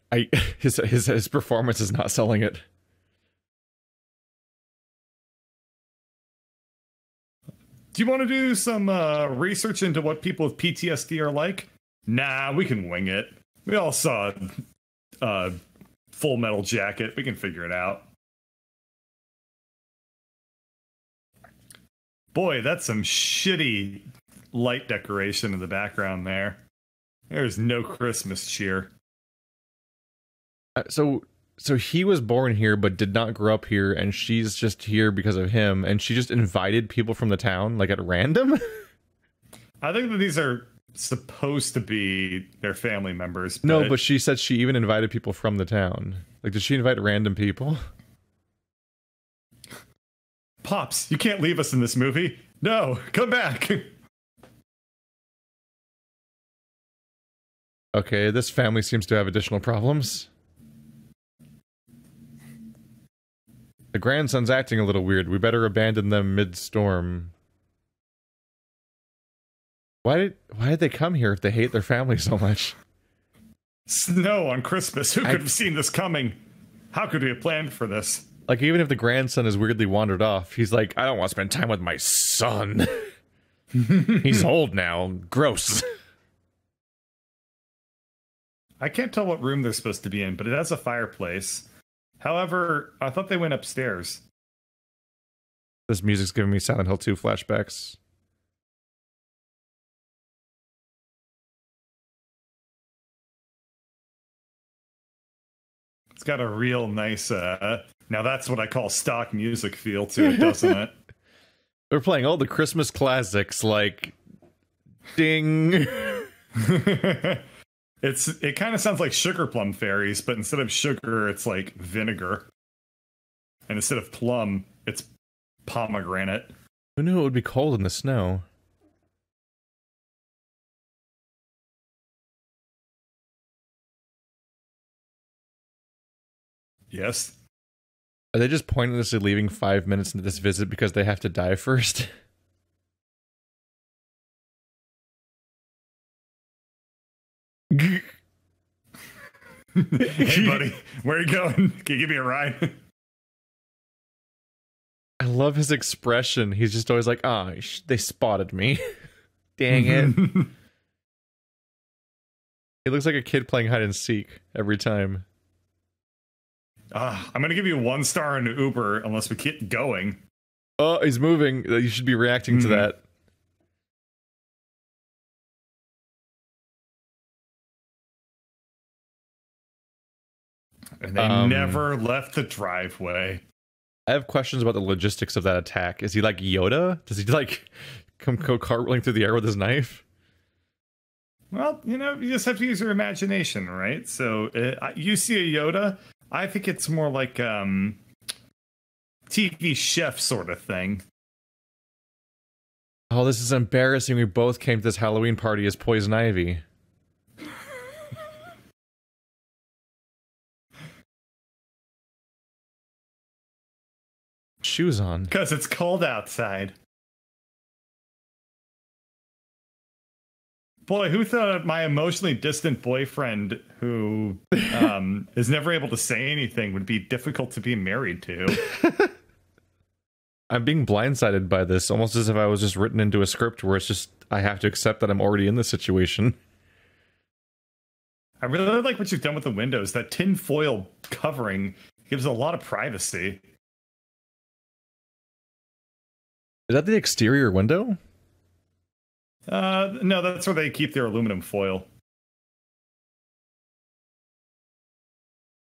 S1: his performance is not selling it.
S2: Do you want to do some research into what people with PTSD are like? Nah, we can wing it. We all saw Full Metal Jacket. We can figure it out. Boy, that's some shitty light decoration in the background there. There's no Christmas cheer.
S1: So he was born here but did not grow up here, and she's just here because of him, and she just invited people from the town, like at random?
S2: I think that these are supposed to be their family members.
S1: No, but she said she even invited people from the town. Like, did she invite random people?
S2: Pops, you can't leave us in this movie. No, come back.
S1: Okay, this family seems to have additional problems. The grandson's acting a little weird. We better abandon them mid-storm. Why did they come here if they hate their family so much?
S2: Snow on Christmas. Who could have seen this coming? How could we have planned for this?
S1: Like, even if the grandson is weirdly wandered off, he's like, I don't want to spend time with my son. He's old now. Gross.
S2: I can't tell what room they're supposed to be in, but it has a fireplace. However, I thought they went upstairs.
S1: This music's giving me Silent Hill 2 flashbacks.
S2: It's got a real nice, now that's what I call stock music feel to it, doesn't it?
S1: They're playing all the Christmas classics like Ding.
S2: It kind of sounds like Sugar Plum Fairies, but instead of sugar, it's like vinegar. And instead of plum, it's pomegranate.
S1: Who knew it would be cold in the snow?
S2: Yes.
S1: Are they just pointlessly leaving 5 minutes into this visit because they have to die first?
S2: Hey, buddy, where are you going? Can you give me a ride?
S1: I love his expression. He's just always like, they spotted me. Dang it. He looks like a kid playing hide and seek every time.
S2: I'm going to give you 1 star in Uber unless we keep going.
S1: Oh, he's moving. You should be reacting to that.
S2: And they never left the driveway.
S1: I have questions about the logistics of that attack. Is he like Yoda? Does he like go cartwheeling through the air with his knife?
S2: Well, you just have to use your imagination, right? So you see a Yoda. I think it's more like TV chef sort of thing.
S1: Oh, this is embarrassing. We both came to this Halloween party as Poison Ivy. Shoes on.
S2: Because it's cold outside. Boy, who thought my emotionally distant boyfriend who is never able to say anything would be difficult to be married to?
S1: I'm being blindsided by this, almost as if I was just written into a script where it's just I have to accept that I'm already in this situation.
S2: I really like what you've done with the windows. That tin foil covering gives a lot of privacy.
S1: Is that the exterior window?
S2: No, that's where they keep their aluminum foil.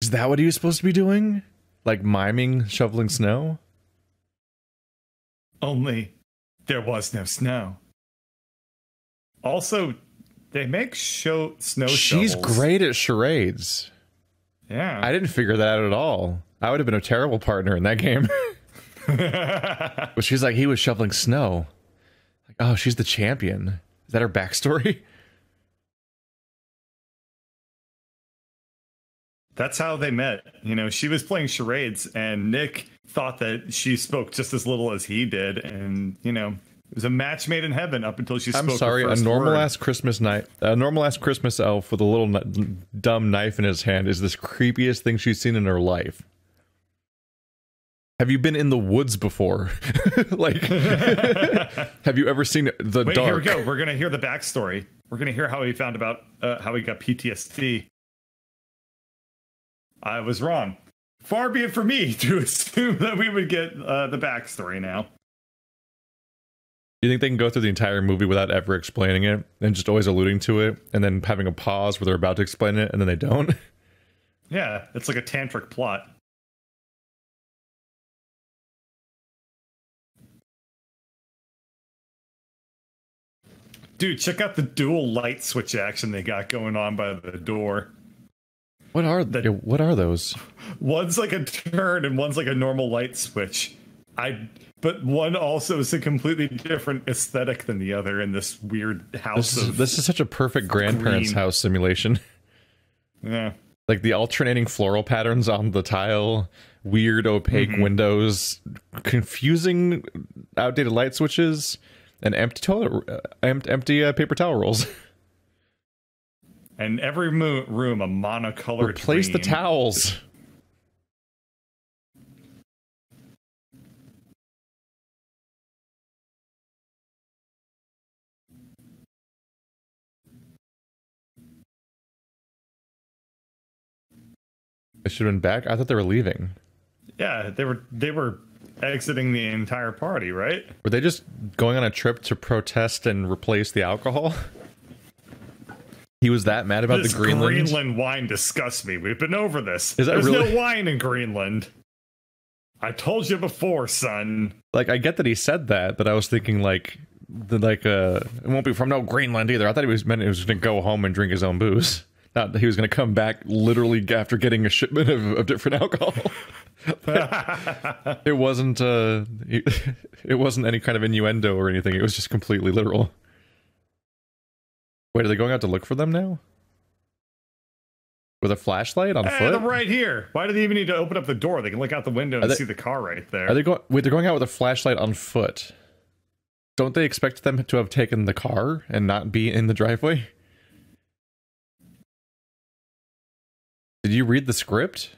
S1: Is that what he was supposed to be doing? Like miming shoveling snow?
S2: Only there was no snow. Also, they make snow
S1: She's
S2: shovels.
S1: great at charades.
S2: Yeah.
S1: I didn't figure that out at all. I would have been a terrible partner in that game. But she's like, he was shoveling snow. Like, oh, she's the champion. Is that her backstory?
S2: That's how they met. You know, she was playing charades, and Nick thought that she spoke just as little as he did, and you know, it was a match made in heaven up until she spoke.
S1: I'm sorry,
S2: her first
S1: a normal
S2: word.
S1: ass Christmas night, a normal ass Christmas elf with a little dumb knife in his hand is this creepiest thing she's seen in her life. Have you been in the woods before? Like, have you ever seen the
S2: Wait,
S1: dark?
S2: here we go. We're gonna hear the backstory. We're gonna hear how he found about how he got PTSD. I was wrong. Far be it from me to assume that we would get the backstory now.
S1: Do you think they can go through the entire movie without ever explaining it and just always alluding to it and then having a pause where they're about to explain it and then they don't?
S2: Yeah, it's like a tantric plot. Dude, check out the dual light switch action they got going on by the door.
S1: What are those?
S2: One's like a turn and one's like a normal light switch. But one also is a completely different aesthetic than the other in this weird house.
S1: This is such a perfect grandparents' house simulation.
S2: Yeah.
S1: Like the alternating floral patterns on the tile, weird opaque windows, confusing outdated light switches, and empty paper towel rolls.
S2: And every room a monocolored
S1: Replace the towels. They should have been back. I thought they were leaving.
S2: Yeah, they were exiting the entire party, right?
S1: Were they just going on a trip to protest and replace the alcohol? He was that mad about
S2: This
S1: the Greenland?
S2: Greenland wine disgusts me. We've been over this.
S1: Is that
S2: There's
S1: really?
S2: no wine in Greenland. I told you before, son.
S1: Like, I get that he said that, but I was thinking it won't be from no Greenland either. I thought he was going to go home and drink his own booze. Not that he was going to come back literally after getting a shipment of different alcohol. It wasn't it wasn't any kind of innuendo or anything. It was just completely literal. Wait, are they going out to look for them now? With a flashlight on foot?
S2: They're right here. Why do they even need to open up the door? They can look out the window and see the car right there.
S1: Are they going? Wait, they're going out with a flashlight on foot. Don't they expect them to have taken the car and not be in the driveway? Did you read the script?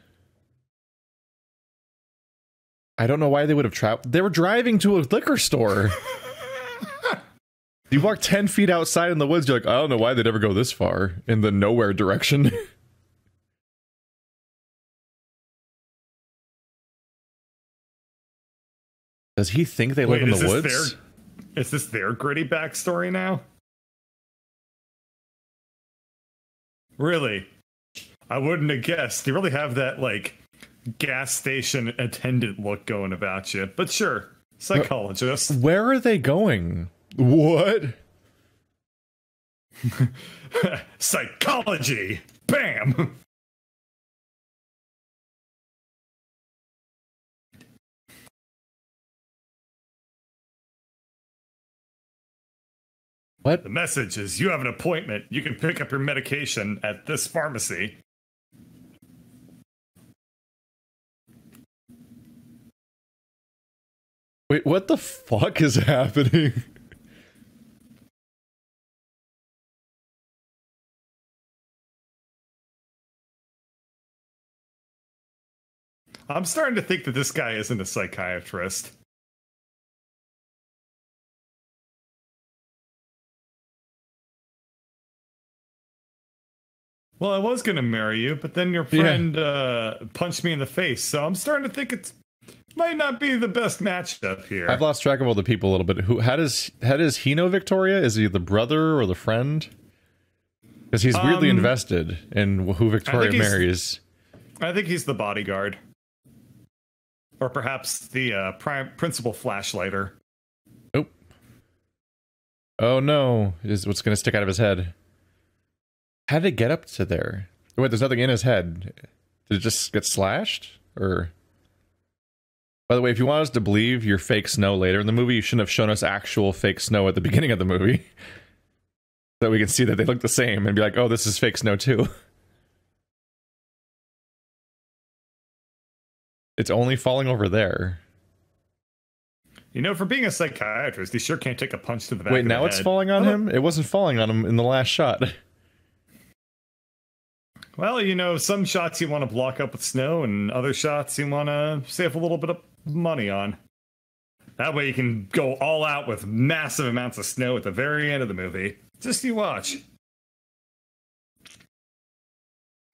S1: I don't know why they would have traveled. They were driving to a liquor store. You walk 10 feet outside in the woods, you're like, I don't know why they'd ever go this far in the nowhere direction. Does he think they live in the woods?
S2: Is this their gritty backstory now? Really? I wouldn't have guessed. You really have that, like, gas station attendant look going about you. But sure, psychologist.
S1: Where are they going? What?
S2: Psychology! Bam!
S1: What?
S2: The message is you have an appointment. You can pick up your medication at this pharmacy.
S1: Wait, what the fuck is happening?
S2: I'm starting to think that this guy isn't a psychiatrist. Well, I was going to marry you, but then your friend punched me in the face. So I'm starting to think it might not be the best matchup here.
S1: I've lost track of all the people a little bit. How does he know Victoria? Is he the brother or the friend? Because he's weirdly invested in who Victoria marries.
S2: I think he's the bodyguard. Or perhaps the principal flashlighter.
S1: Oh. Oh no. Is what's going to stick out of his head. How did it get up to there? Wait, there's nothing in his head. Did it just get slashed? Or... By the way, if you want us to believe you're fake Snow later in the movie, you shouldn't have shown us actual fake Snow at the beginning of the movie. So we can see that they look the same and be like, oh, this is fake Snow too. It's only falling over there.
S2: You know, for being a psychiatrist, he sure can't take a punch to the back of the head.
S1: Wait, now it's falling on him? It wasn't falling on him in the last shot.
S2: Well, you know, some shots you want to block up with snow, and other shots you want to save a little bit of money on. That way you can go all out with massive amounts of snow at the very end of the movie. Just you watch.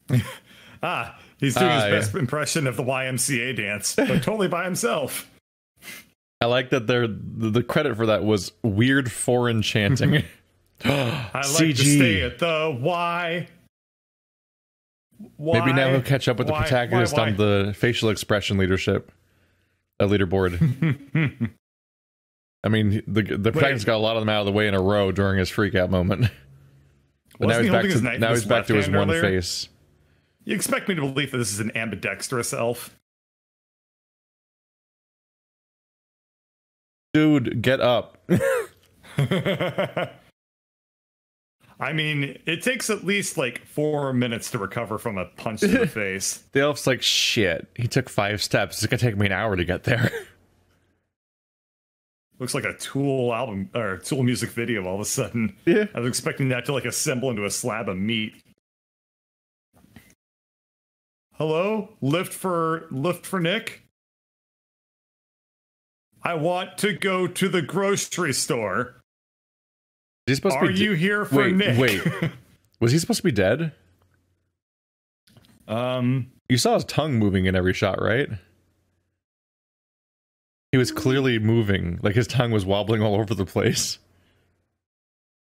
S2: He's doing his best impression of the YMCA dance, but totally by himself.
S1: I like that the credit for that was weird foreign chanting.
S2: I like CG. To stay at the Y.
S1: Maybe now he'll catch up with the protagonist on the facial expression leadership leaderboard. I mean, the protagonist got a lot of them out of the way in a row during his freak out moment. But now he's back to his one face.
S2: You expect me to believe that this is an ambidextrous elf?
S1: Dude, get up.
S2: I mean, it takes at least like 4 minutes to recover from a punch to the face.
S1: The elf's like, shit, he took 5 steps. It's gonna take me an hour to get there.
S2: Looks like a Tool album or Tool music video all of a sudden.
S1: Yeah.
S2: I was expecting that to like assemble into a slab of meat. Hello? Lift for Nick? I want to go to the grocery store.
S1: Is he supposed to be
S2: you here for Nick?
S1: Wait. Was he supposed to be dead? You saw his tongue moving in every shot, right? He was clearly moving. Like his tongue was wobbling all over the place.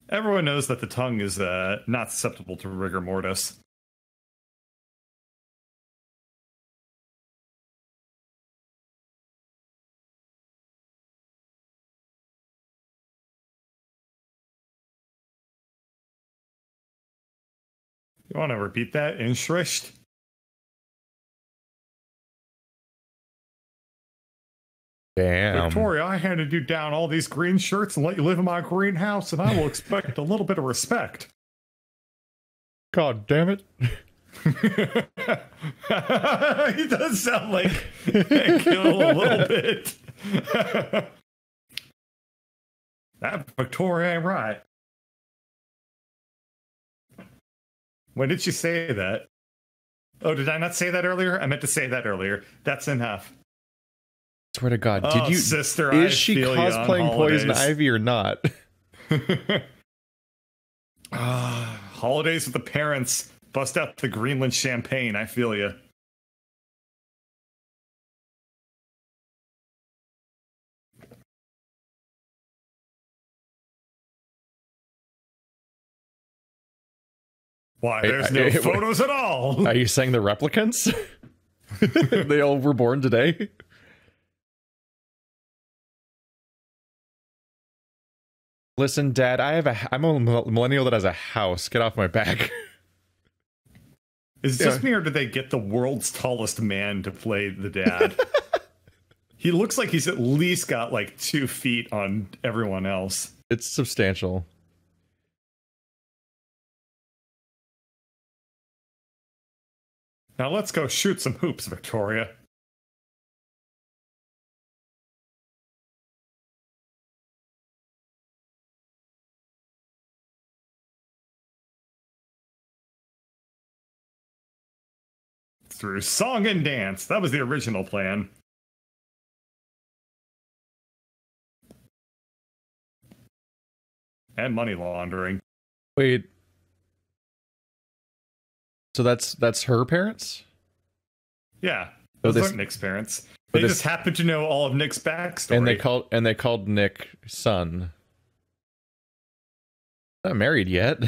S2: Everyone knows that the tongue is not susceptible to rigor mortis. You want to repeat that in Shrisht?
S1: Damn.
S2: Victoria, I handed you down all these green shirts and let you live in my greenhouse, and I will expect a little bit of respect.
S1: God damn it.
S2: He does sound like Kill a little bit. That Victoria ain't right. When did she say that? Oh, did I not say that earlier? I meant to say that earlier. That's enough.
S1: Swear to God,
S2: did you, sister?
S1: Is she cosplaying Poison Ivy or not?
S2: Holidays with the parents. Bust out the Greenland champagne. I feel you. Why, there's no photos at all.
S1: Are you saying the replicants? They all were born today? Listen, Dad, I'm a millennial that has a house. Get off my back.
S2: Is it just me, or did they get the world's tallest man to play the dad? He looks like he's at least got like 2 feet on everyone else.
S1: It's substantial.
S2: Now let's go shoot some hoops, Victoria. Through song and dance. That was the original plan. And money laundering.
S1: Wait. So that's her parents?
S2: Yeah. Those aren't Nick's parents. They just happen to know all of Nick's backstory.
S1: And they called Nick son. Not married yet.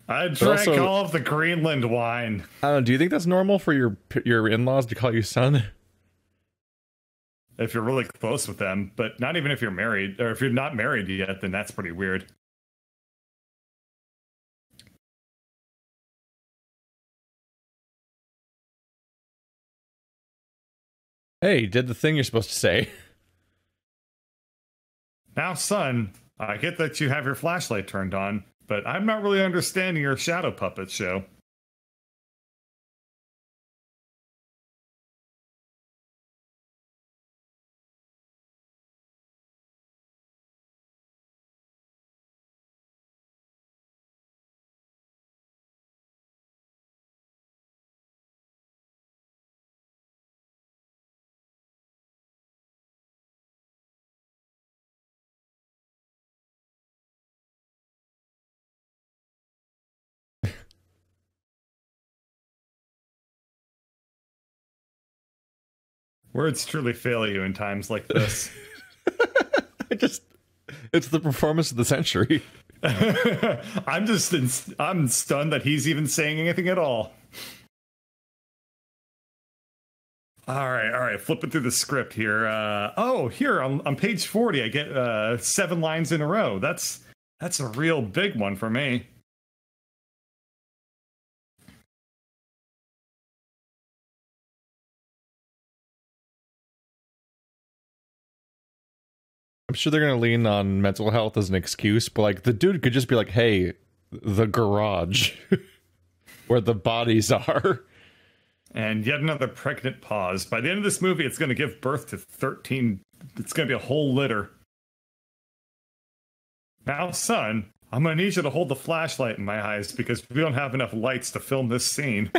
S2: I drank all of the Greenland wine.
S1: I don't know, do you think that's normal for your in-laws to call you son?
S2: If you're really close with them, but not even if you're married, or if you're not married yet, then that's pretty weird.
S1: Hey, did the thing you're supposed to say.
S2: Now, son, I get that you have your flashlight turned on, but I'm not really understanding your shadow puppet show. Words truly fail you in times like this.
S1: It's the performance of the century.
S2: I'm stunned that he's even saying anything at all. All right. Flipping through the script here. Here on page 40, I get 7 lines in a row. That's a real big one for me.
S1: I'm sure they're gonna lean on mental health as an excuse, but like the dude could just be like, "Hey, the garage, where the bodies are."
S2: And yet another pregnant pause. By the end of this movie, it's going to give birth to 13. It's going to be a whole litter. Now, son, I'm going to need you to hold the flashlight in my eyes because we don't have enough lights to film this scene.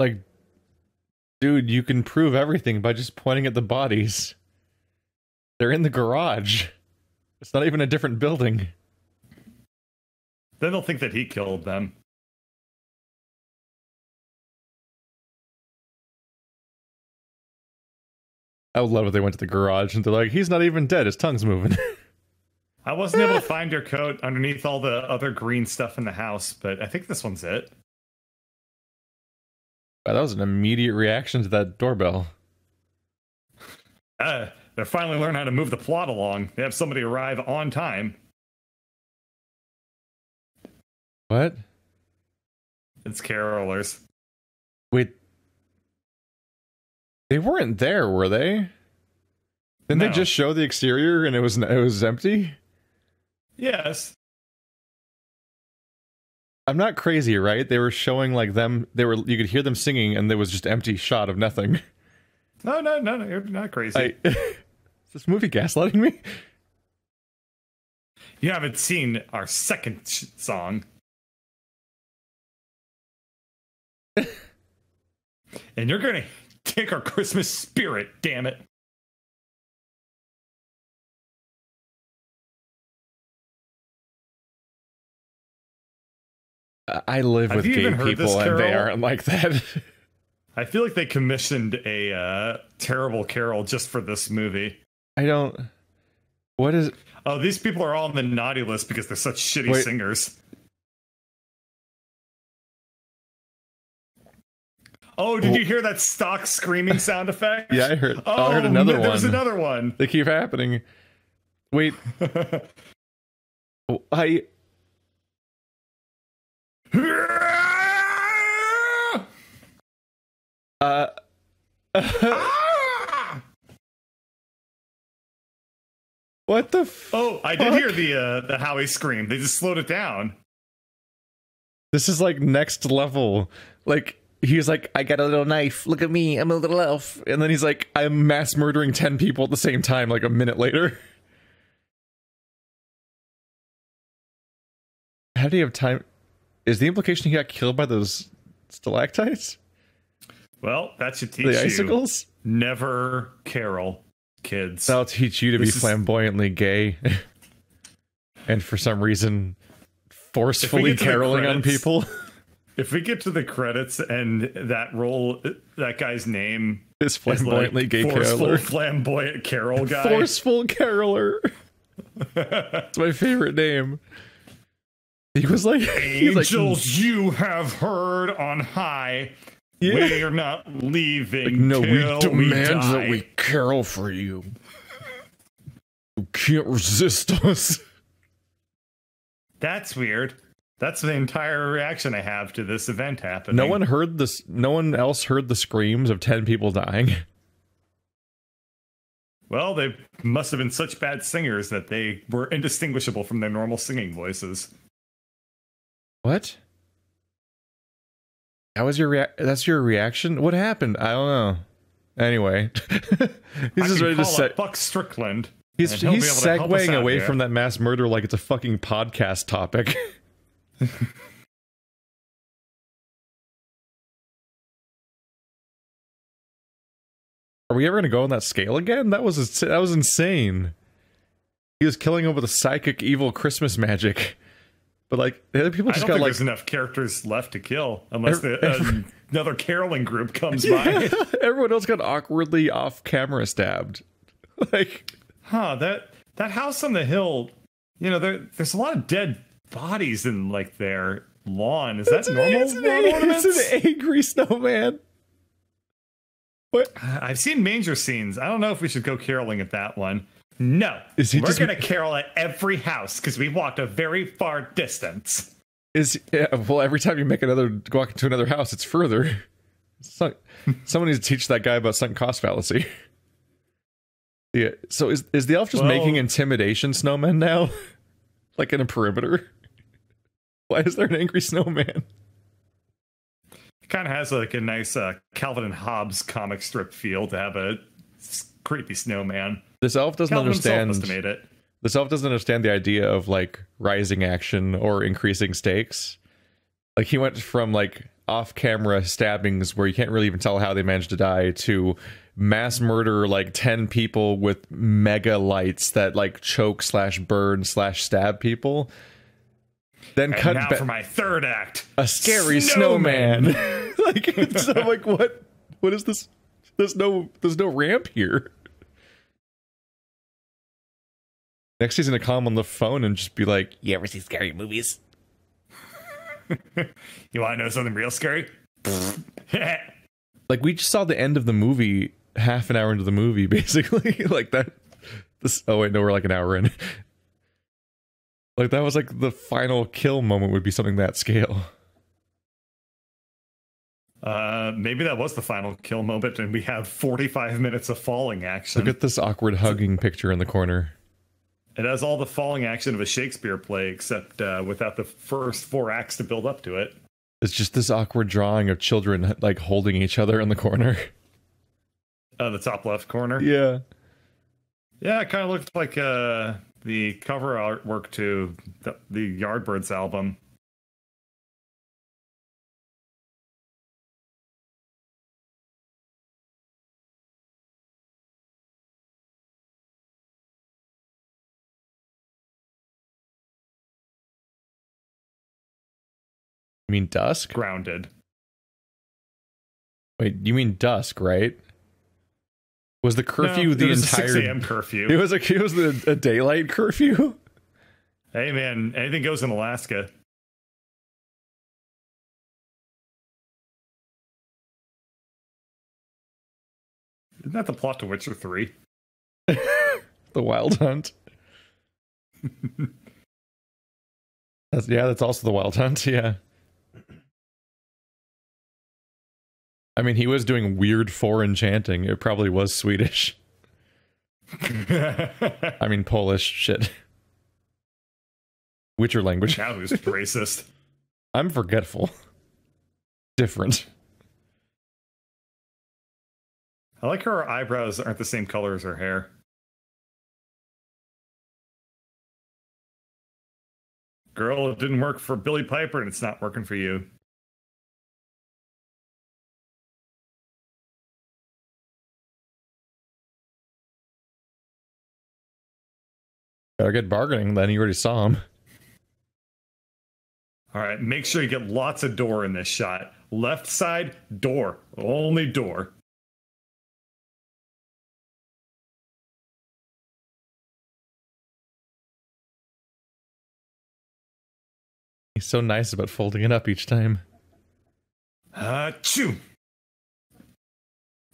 S1: Like, dude, you can prove everything by just pointing at the bodies. They're in the garage. It's not even a different building.
S2: Then they'll think that he killed them.
S1: I would love if they went to the garage and they're like, he's not even dead, his tongue's moving.
S2: I wasn't able to find your coat underneath all the other green stuff in the house, but I think this one's it.
S1: Wow, that was an immediate reaction to that doorbell.
S2: They're finally learning how to move the plot along. They have somebody arrive on time.
S1: What?
S2: It's carolers.
S1: Wait. They weren't there, were they? Didn't they just show the exterior and it was empty?
S2: Yes.
S1: I'm not crazy, right? They were showing like them. You could hear them singing, and there was just empty shot of nothing.
S2: No, you're not crazy.
S1: Is this movie gaslighting me?
S2: You haven't seen our second song. And you're gonna take our Christmas spirit, damn it.
S1: I live with gay people and they aren't like that.
S2: I feel like they commissioned a terrible carol just for this movie.
S1: What is...
S2: Oh, these people are all on the naughty list because they're such shitty singers. Oh, did you hear that stock screaming sound effect?
S1: Yeah, I heard. I heard another one.
S2: There's another one.
S1: They keep happening. Wait. What the
S2: Oh, I did hear the Howie scream. They just slowed it down.
S1: This is like next level. Like, he's like, I got a little knife. Look at me. I'm a little elf. And then he's like, I'm mass murdering 10 people at the same time, like a minute later. How do you have time? Is the implication he got killed by those stalactites?
S2: Well, that should teach
S1: the icicles?
S2: you never carol. kids.
S1: That'll teach you to be flamboyantly gay. And for some reason, forcefully caroling on people.
S2: If we get to the credits and that guy's name
S1: is flamboyantly gay
S2: caroler. Flamboyant carol guy.
S1: Forceful caroler. That's my favorite name. He was like,
S2: angels you have heard on high. Yeah. We're not leaving.
S1: No, we demand that we carol for you. You can't resist us.
S2: That's weird. That's the entire reaction I have to this event happening.
S1: No one else heard the screams of 10 people dying.
S2: Well, they must have been such bad singers that they were indistinguishable from their normal singing voices.
S1: What? That's your reaction? What happened? I don't know. Anyway, he's just ready to say
S2: Buck Strickland.
S1: He's segueing away from that mass murder like it's a fucking podcast topic. Are we ever going to go on that scale again? That was insane. He was killing him with a psychic evil Christmas magic. But like the other people just got like
S2: there's enough characters left to kill unless another caroling group comes by.
S1: Everyone else got awkwardly off camera stabbed. Like,
S2: that house on the hill, there's a lot of dead bodies in like their lawn. Is that normal?
S1: It's an angry snowman. What?
S2: I've seen manger scenes. I don't know if we should go caroling at that one. No, we're going to carol at every house because we walked a very far distance.
S1: Well, every time you walk into another house, it's further. Someone needs to teach that guy about sunk cost fallacy. Yeah. So is the elf just making intimidation snowmen now, like in a perimeter? Why is there an angry snowman?
S2: It kind of has like a nice Calvin and Hobbes comic strip feel to have a creepy snowman.
S1: This elf doesn't understand. This elf doesn't understand the idea of like rising action or increasing stakes. Like he went from like off-camera stabbings where you can't really even tell how they managed to die to mass murder like 10 people with mega lights that like choke / burn / stab people. Then
S2: and now for my third act,
S1: a scary snowman. Like so I'm like, what is this? There's no ramp here. Next he's gonna call him on the phone and just be like, "You ever see scary movies?
S2: You want to know something real scary?"
S1: Like we just saw the end of the movie half an hour into the movie, basically. Like that. Oh wait, no, we're like an hour in. Like that was like the final kill moment would be something that scale.
S2: Maybe that was the final kill moment, and we have 45 minutes of falling action.
S1: Look at this awkward hugging picture in the corner.
S2: It has all the falling action of a Shakespeare play, except without the first 4 acts to build up to it.
S1: It's just this awkward drawing of children like holding each other in the corner.
S2: The top left corner.
S1: Yeah.
S2: Yeah, it kind of looked like the cover artwork to the Yardbirds album.
S1: You mean Dusk?
S2: Grounded.
S1: Wait, you mean Dusk, right? Was the curfew the entire
S2: 6 a.m. curfew?
S1: It was a daylight curfew.
S2: Hey man, anything goes in Alaska. Isn't that the plot to Witcher 3?
S1: The Wild Hunt. That's also the Wild Hunt, yeah. I mean, he was doing weird foreign chanting. It probably was Swedish. I mean, Polish shit. Witcher language.
S2: Now who's racist?
S1: I'm forgetful. Different.
S2: I like her eyebrows aren't the same color as her hair. Girl, it didn't work for Billy Piper, and it's not working for you.
S1: Gotta get bargaining, then you already saw him.
S2: All right, make sure you get lots of door in this shot. Left side, door. Only door.
S1: He's so nice about folding it up each time.
S2: Achoo!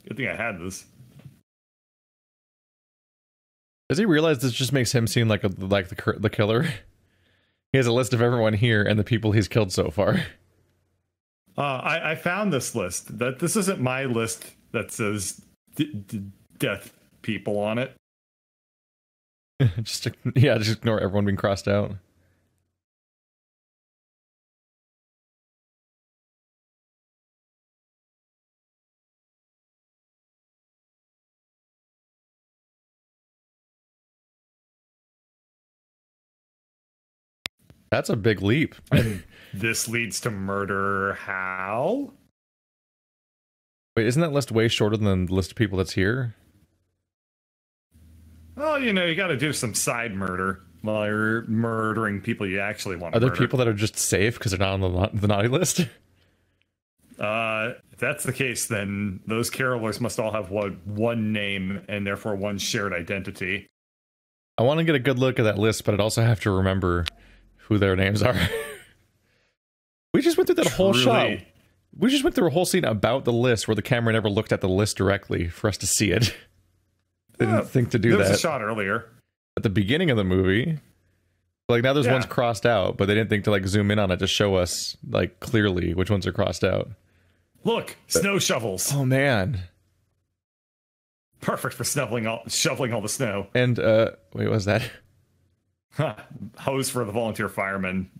S2: Good thing I had this.
S1: Does he realize this just makes him seem like the killer? He has a list of everyone here and the people he's killed so far.
S2: I found this list. This isn't my list that says death people on it.
S1: just ignore everyone being crossed out. That's a big leap.
S2: And this leads to murder. How?
S1: Wait, isn't that list way shorter than the list of people that's here?
S2: Well, you know, you got to do some side murder while you're murdering people you actually want to
S1: murder. Are
S2: there
S1: people that are just safe because they're not on the naughty list?
S2: If that's the case, then those carolers must all have one name and therefore one shared identity.
S1: I want to get a good look at that list, but I'd also have to remember who their names are. We just went through that whole shot. We just went through a whole scene about the list where the camera never looked at the list directly for us to see it. Didn't think to do that.
S2: There was a shot earlier.
S1: At the beginning of the movie. Like, now there's ones crossed out, but they didn't think to, like, zoom in on it to show us, like, clearly which ones are crossed out.
S2: Look, snow shovels.
S1: Oh, man.
S2: Perfect for shoveling all the snow.
S1: And, wait, what was that?
S2: Hose for the volunteer fireman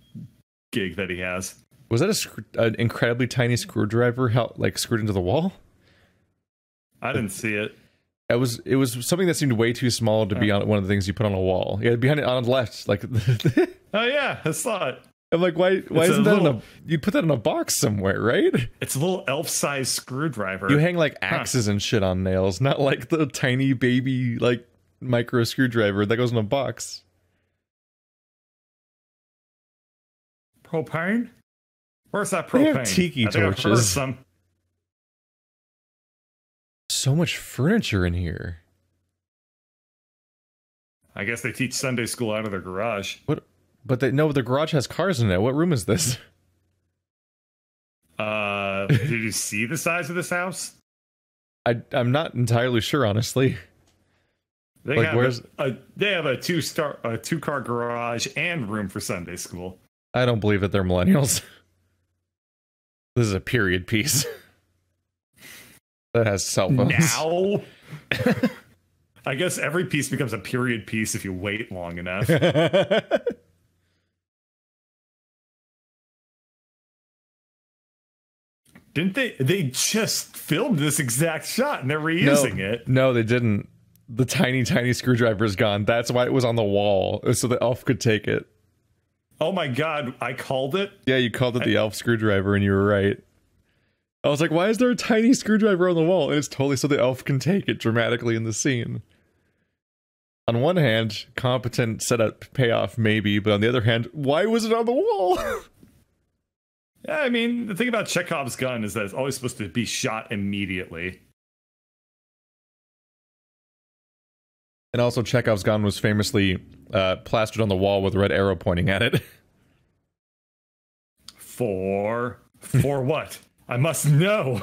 S2: gig that he has.
S1: Was that an incredibly tiny screwdriver, screwed into the wall?
S2: I didn't see it.
S1: It was something that seemed way too small to be on one of the things you put on a wall. Yeah, behind it on the left, like.
S2: Oh yeah, I saw it.
S1: I'm like, why isn't that in a? You'd put that in a box somewhere, right?
S2: It's a little elf-sized screwdriver.
S1: You hang like axes and shit on nails, not like the tiny baby like micro screwdriver that goes in a box.
S2: Propane? Where's that propane?
S1: They have tiki torches. So much furniture in here.
S2: I guess they teach Sunday school out of their garage.
S1: What? But the garage has cars in it. What room is this?
S2: Did you see the size of this house?
S1: I'm not entirely sure, honestly.
S2: They have a two-car garage and room for Sunday school.
S1: I don't believe that they're millennials. This is a period piece. That has cell phones.
S2: Now? I guess every piece becomes a period piece if you wait long enough. Didn't they? They just filmed this exact shot and they're reusing it.
S1: No, they didn't. The tiny screwdriver is gone. That's why it was on the wall, so the elf could take it.
S2: Oh my god, I called it?
S1: Yeah, you called it the elf screwdriver and you were right. I was like, why is there a tiny screwdriver on the wall? And it's totally so the elf can take it dramatically in the scene. On one hand, competent setup payoff maybe, but on the other hand, why was it on the wall?
S2: Yeah, I mean, the thing about Chekhov's gun is that it's always supposed to be shot immediately.
S1: And also, Chekhov's gun was famously plastered on the wall with a red arrow pointing at it.
S2: For what? I must know.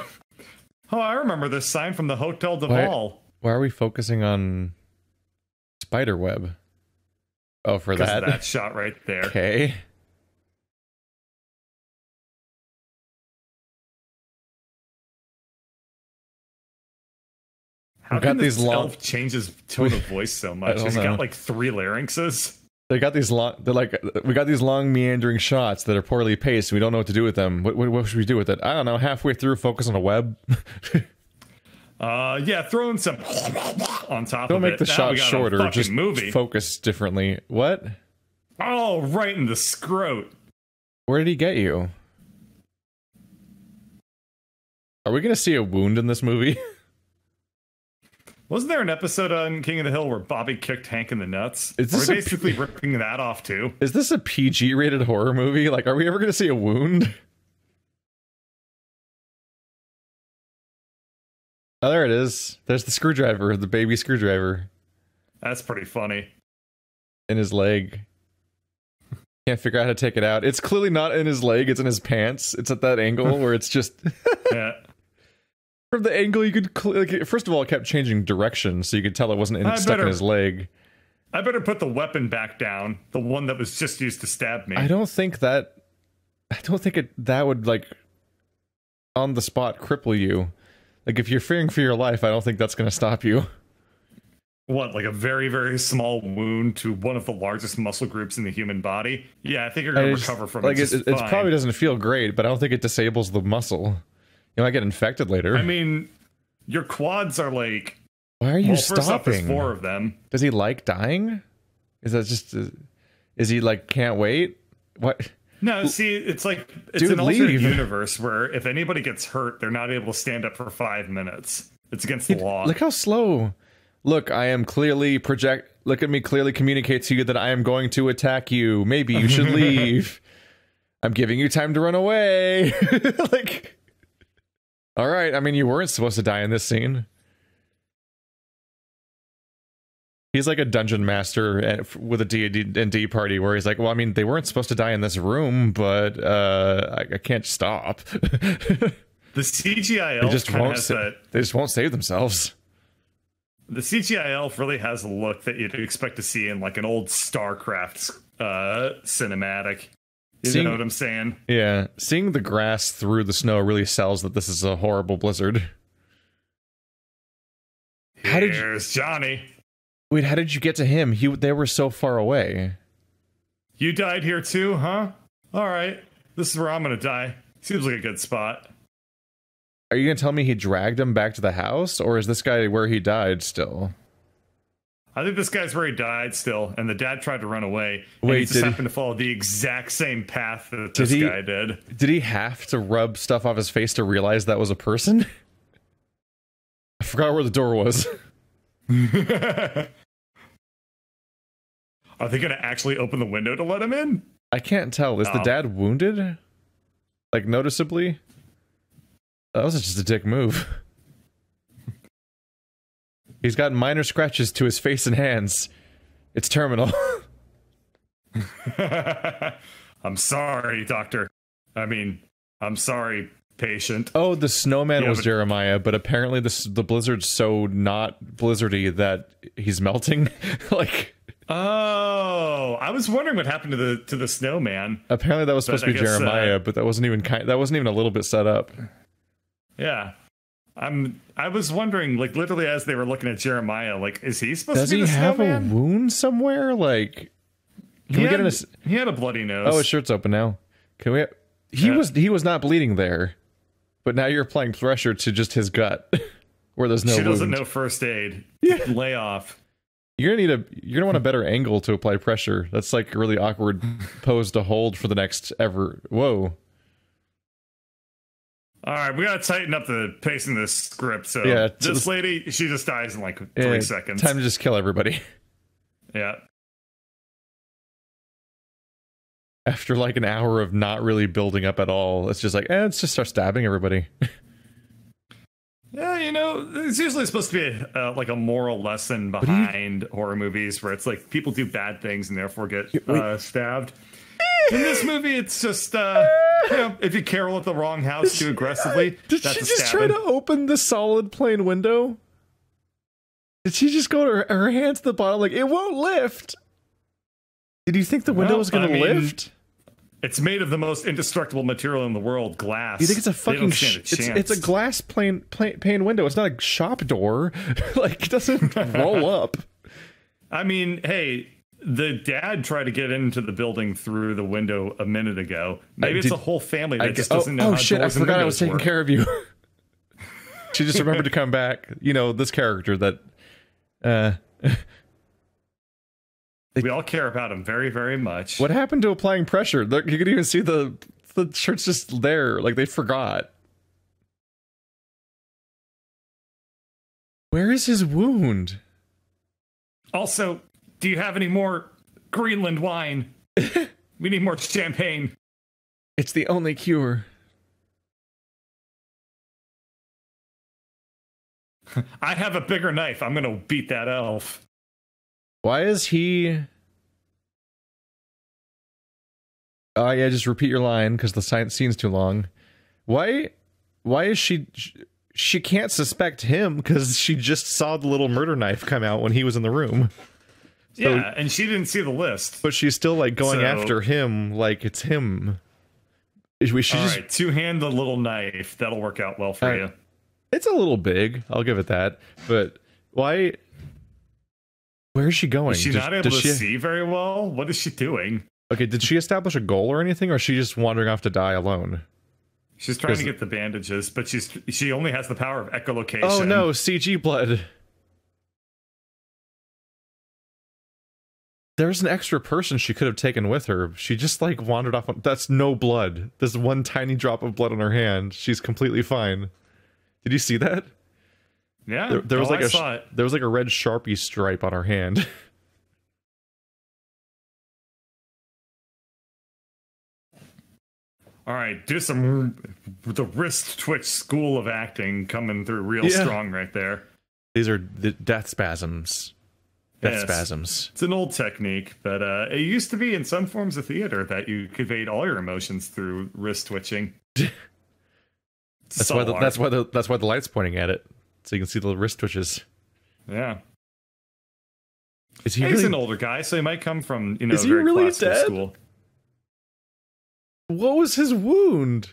S2: Oh, I remember this sign from the Hotel de Val.
S1: Why are we focusing on Spiderweb? Oh, for that?
S2: That shot right there.
S1: Okay.
S2: How can this elf change his tone of voice so much? He's got like 3 larynxes.
S1: They got these long. We got these long meandering shots that are poorly paced. We don't know what to do with them. What should we do with it? I don't know. Halfway through, focus on a web.
S2: Yeah, throw in some on top of it.
S1: Don't make the shot shorter. Just
S2: movie.
S1: Focus differently. What?
S2: Oh, right in the scrot.
S1: Where did he get you? Are we gonna see a wound in this movie?
S2: Wasn't there an episode on King of the Hill where Bobby kicked Hank in the nuts?
S1: Is
S2: Are
S1: this
S2: we basically ripping that off too?
S1: Is this a PG rated horror movie? Like, are we ever going to see a wound? Oh, there it is. There's the screwdriver, the baby screwdriver.
S2: That's pretty funny.
S1: In his leg. Can't figure out how to take it out. It's clearly not in his leg, it's in his pants. It's at that angle where it's just...
S2: Yeah.
S1: From the angle, you could... Like, first of all, it kept changing direction, so you could tell it wasn't stuck in his leg.
S2: I better put the weapon back down. The one that was just used to stab me.
S1: I don't think that would, like, on the spot cripple you. Like, if you're fearing for your life, I don't think that's going to stop you.
S2: What, like a very, very small wound to one of the largest muscle groups in the human body? Yeah, I think you're going to recover from it.
S1: It probably doesn't feel great, but I don't think it disables the muscle. You might get infected later.
S2: I mean, your quads are like...
S1: Why are you
S2: stopping? First off, there's 4 of them.
S1: Does he like dying? Is that just... Is he like, can't wait? What?
S2: No, see, it's like... It's an alternate universe where if anybody gets hurt, they're not able to stand up for 5 minutes. It's against the law.
S1: Look how slow... Look, I am clearly look at me, clearly communicate to you that I am going to attack you. Maybe you should leave. I'm giving you time to run away. Like, all right. I mean, you weren't supposed to die in this scene. He's like a dungeon master with a D&D party where he's like, well, I mean, they weren't supposed to die in this room, but I can't stop.
S2: The CGI elf
S1: they just won't save themselves.
S2: The CGI elf really has a look that you'd expect to see in like an old StarCraft cinematic. You know what I'm saying?
S1: Yeah. Seeing the grass through the snow really sells that this is a horrible blizzard.
S2: Here's Johnny.
S1: Wait, how did you get to him? They were so far away.
S2: You died here too, huh? All right. This is where I'm going to die. Seems like a good spot.
S1: Are you going to tell me he dragged him back to the house, or is this guy where he died still?
S2: I think this guy's where he died still, and the dad tried to run away.
S1: Wait,
S2: he just happened to follow the exact same path that this guy did.
S1: Did he have to rub stuff off his face to realize that was a person? I forgot where the door was.
S2: Are they going to actually open the window to let him in?
S1: I can't tell. Is the dad wounded? Like, noticeably? That was just a dick move. He's got minor scratches to his face and hands. It's terminal.
S2: I'm sorry, doctor. I mean, I'm sorry, patient.
S1: Oh, the snowman was Jeremiah, but apparently the blizzard's so not blizzardy that he's melting. Like...
S2: Oh, I was wondering what happened to the snowman.
S1: Apparently that was supposed to be Jeremiah, but that wasn't even a little bit set up.
S2: Yeah. I was wondering, like, literally as they were looking at Jeremiah, like, is he supposed to be the snowman?
S1: Does he have a wound somewhere? Like,
S2: he had a bloody nose.
S1: Oh, his shirt's open now. He was not bleeding there, but now you're applying pressure to just his gut, where there's no wound. She doesn't
S2: know first aid.
S1: Yeah.
S2: Lay off.
S1: You're gonna want a better angle to apply pressure. That's like a really awkward pose to hold for the next ever. Whoa.
S2: All right, we gotta tighten up the pace in this script. So
S1: yeah,
S2: this lady, she just dies in like 3 seconds.
S1: Time to just kill everybody.
S2: Yeah.
S1: After like an hour of not really building up at all, it's just like, let's just start stabbing everybody.
S2: Yeah, you know, it's usually supposed to be like a moral lesson behind horror movies where it's like people do bad things and therefore get stabbed. In this movie, it's just, you know, if you carol at the wrong house too aggressively,
S1: did she just try to open the solid plain window? Did she just go to her hands to the bottom like, it won't lift? Did you think the window was going to lift?
S2: It's made of the most indestructible material in the world, glass.
S1: You think it's a fucking it's a glass pane window. It's not a shop door. Like, it doesn't roll up.
S2: I mean, hey, the dad tried to get into the building through the window a minute ago. Maybe it's a whole family that just doesn't know how
S1: shit,
S2: doors
S1: I forgot I was
S2: and
S1: taking care of you. She just remembered to come back. You know, this character that
S2: we all care about him very, very much.
S1: What happened to applying pressure? Look, you can even see the shirt's just there. Like, they forgot. Where is his wound?
S2: Also, do you have any more Greenland wine? We need more champagne.
S1: It's the only cure.
S2: I have a bigger knife. I'm gonna beat that elf.
S1: Why is he... Oh, yeah, just repeat your line, because the scene's too long. Why is she... She can't suspect him, because she just saw the little murder knife come out when he was in the room. So,
S2: yeah, and she didn't see the list.
S1: But she's still, like, going after him like it's him.
S2: Alright, two-hand the little knife. That'll work out well for you.
S1: It's a little big, I'll give it that. But why... Where is she going?
S2: Is she not able to see very well? What is she doing?
S1: Okay, did she establish a goal or anything, or is she just wandering off to die alone?
S2: She's trying to get the bandages, but she only has the power of echolocation.
S1: Oh no, CG blood. There's an extra person she could have taken with her. She just like wandered off. That's no blood. There's one tiny drop of blood on her hand. She's completely fine. Did you see that?
S2: Yeah,
S1: there was there was like a red Sharpie stripe on her hand.
S2: All right, do the wrist twitch school of acting coming through real strong right there.
S1: These are the death spasms. Death spasms.
S2: It's an old technique, but it used to be in some forms of theater that you conveyed all your emotions through wrist twitching.
S1: That's why the light's pointing at it, so you can see the wrist twitches.
S2: Yeah.
S1: He's
S2: an older guy, so he might come from
S1: is he very really
S2: classical
S1: dead?
S2: School.
S1: What was his wound?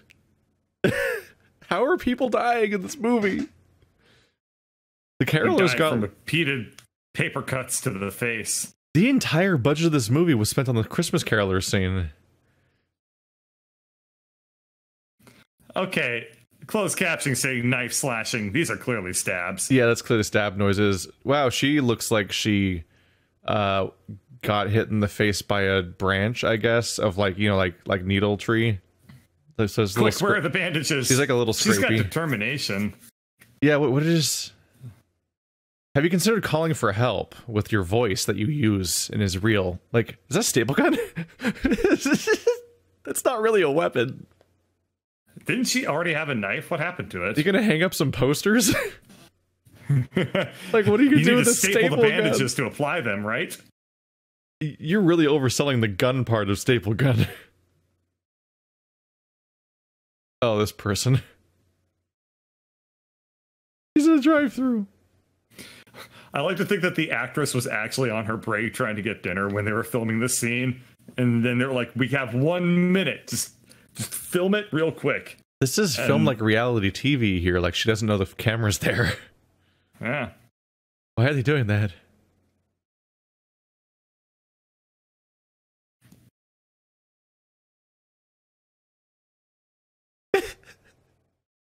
S1: How are people dying in this movie? The carolers got
S2: from repeated paper cuts to the face.
S1: The entire budget of this movie was spent on the Christmas carolers scene.
S2: Okay, closed captioning saying knife slashing. These are clearly stabs.
S1: Yeah, that's clearly stab noises. Wow, she looks like she got hit in the face by a branch, I guess, of like, you know, like needle tree. So
S2: quick, where are the bandages?
S1: She's like a little scrapey.
S2: She's got determination.
S1: Yeah, what is... Have you considered calling for help with your voice that you use and is real? Like, is that a staple gun? That's not really a weapon.
S2: Didn't she already have a knife? What happened to it?
S1: You gonna hang up some posters? Like, what are you gonna do with a staple
S2: the bandages gun? To apply them, right?
S1: You're really overselling the gun part of staple gun. Oh, this person. He's in a drive-thru.
S2: I like to think that the actress was actually on her break trying to get dinner when they were filming this scene, and then they're like, "We have 1 minute, just film it real quick."
S1: This is filmed like reality TV here. Like she doesn't know the camera's there.
S2: Yeah.
S1: Why are they doing that?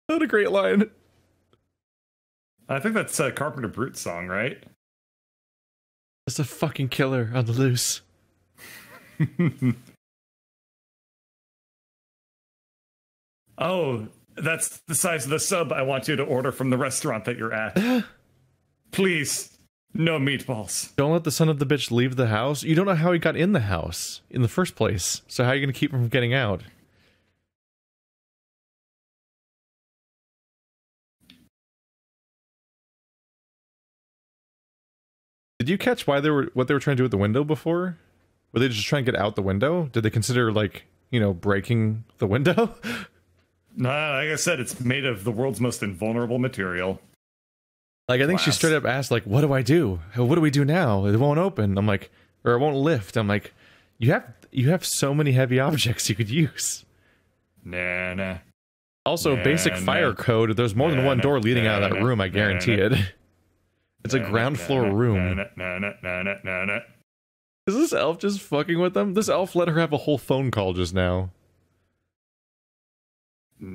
S1: What a great line.
S2: I think that's a Carpenter Brute song, right?
S1: It's a fucking killer on the loose.
S2: Oh, that's the size of the sub I want you to order from the restaurant that you're at. Please, no meatballs.
S1: Don't let the son of the bitch leave the house. You don't know how he got in the house in the first place. So how are you going to keep him from getting out? Did you catch what they were trying to do with the window before? Were they just trying to get out the window? Did they consider, like, you know, breaking the window?
S2: No, like I said, it's made of the world's most invulnerable material.
S1: Like, I think she straight up asked, like, what do I do? What do we do now? It won't open. I'm like, or it won't lift. I'm like, you have so many heavy objects you could use.
S2: Nah.
S1: Also, basic fire code. There's more than one door leading out of that room, I guarantee it. It's a ground floor room. Is this elf just fucking with them? This elf let her have a whole phone call just now.
S2: Oh.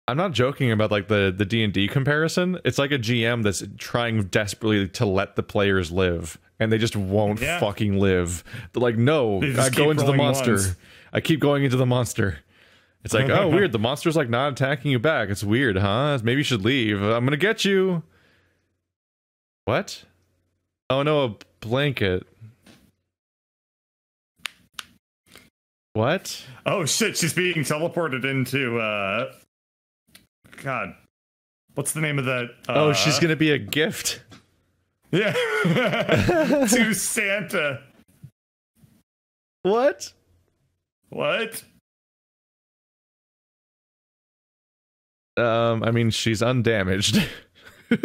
S1: I'm not joking about like the D&D comparison. It's like a GM that's trying desperately to let the players live, and they just won't fucking live. They're like, no, I go into the monster. I keep going into the monster. It's like, oh, weird. The monster's like not attacking you back. It's weird, huh? Maybe you should leave. I'm gonna get you. What? Oh no, a blanket. What?
S2: Oh shit, she's being teleported into God. What's the name of that?
S1: Oh, she's gonna be a gift.
S2: Yeah. To Santa.
S1: What?
S2: What?
S1: I mean, she's undamaged. She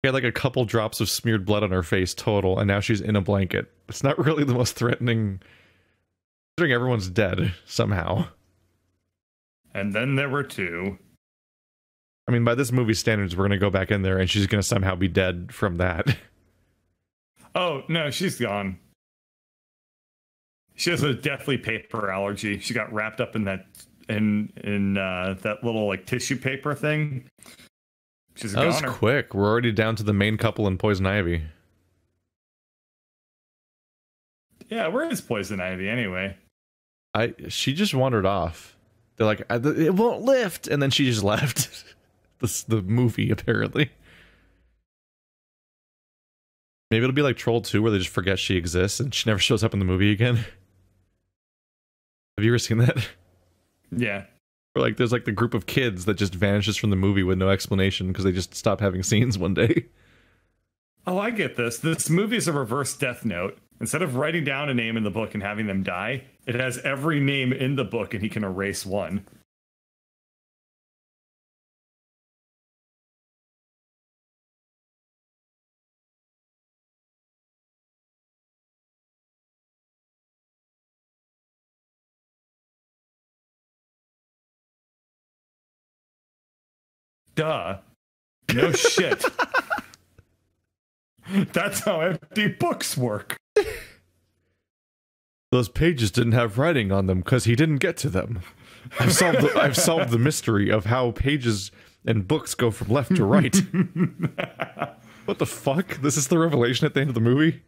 S1: had like a couple drops of smeared blood on her face total, and now she's in a blanket. It's not really the most threatening, considering everyone's dead somehow.
S2: And then there were two.
S1: I mean, by this movie standards, we're gonna go back in there, and she's gonna somehow be dead from that.
S2: Oh no, she's gone. She has a deathly paper allergy. She got wrapped up in that that little like tissue paper thing. She's
S1: That was quick. We're already down to the main couple in Poison Ivy.
S2: Yeah, where is Poison Ivy anyway?
S1: She just wandered off. They're like, it won't lift, and then she just left. The movie apparently. Maybe it'll be like Troll 2, where they just forget she exists and she never shows up in the movie again. Have you ever seen that?
S2: Yeah.
S1: Or like there's like the group of kids that just vanishes from the movie with no explanation because they just stop having scenes one day.
S2: Oh, I get this. This movie is a reverse Death Note. Instead of writing down a name in the book and having them die, it has every name in the book and he can erase one. Duh. No shit. That's how empty books work.
S1: Those pages didn't have writing on them because he didn't get to them. I've solved the mystery of how pages and books go from left to right. What the fuck? This is the revelation at the end of the movie?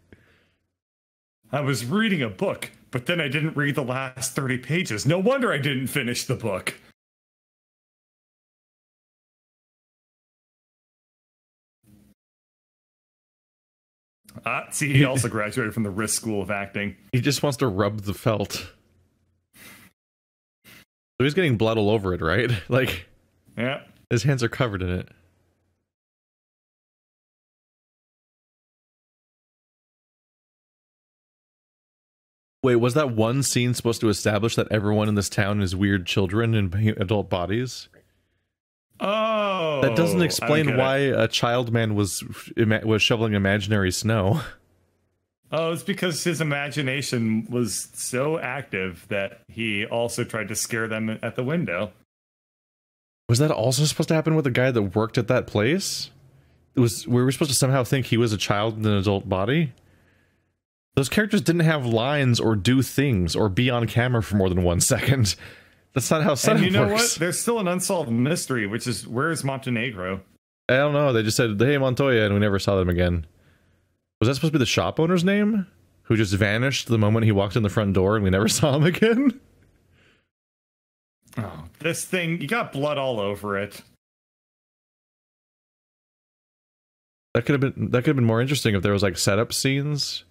S2: I was reading a book, but then I didn't read the last 30 pages. No wonder I didn't finish the book. See, he also graduated from the Risk School of Acting.
S1: He just wants to rub the felt. So he's getting blood all over it, right? Like,
S2: yeah,
S1: his hands are covered in it. Wait, was that one scene supposed to establish that everyone in this town is weird children in adult bodies?
S2: Oh,
S1: that doesn't explain why a child man was shoveling imaginary snow.
S2: Oh, it's because his imagination was so active that he also tried to scare them at the window.
S1: Was that also supposed to happen with the guy that worked at that place? We were supposed to somehow think he was a child in an adult body? Those characters didn't have lines or do things or be on camera for more than 1 second. That's not how setup works.
S2: And you know what? There's still an unsolved mystery, which is, where's Montenegro?
S1: I don't know. They just said, hey, Montoya, and we never saw them again. Was that supposed to be the shop owner's name? Who just vanished the moment he walked in the front door and we never saw him again?
S2: Oh, this thing, you got blood all over it.
S1: That could have been more interesting if there was like setup scenes.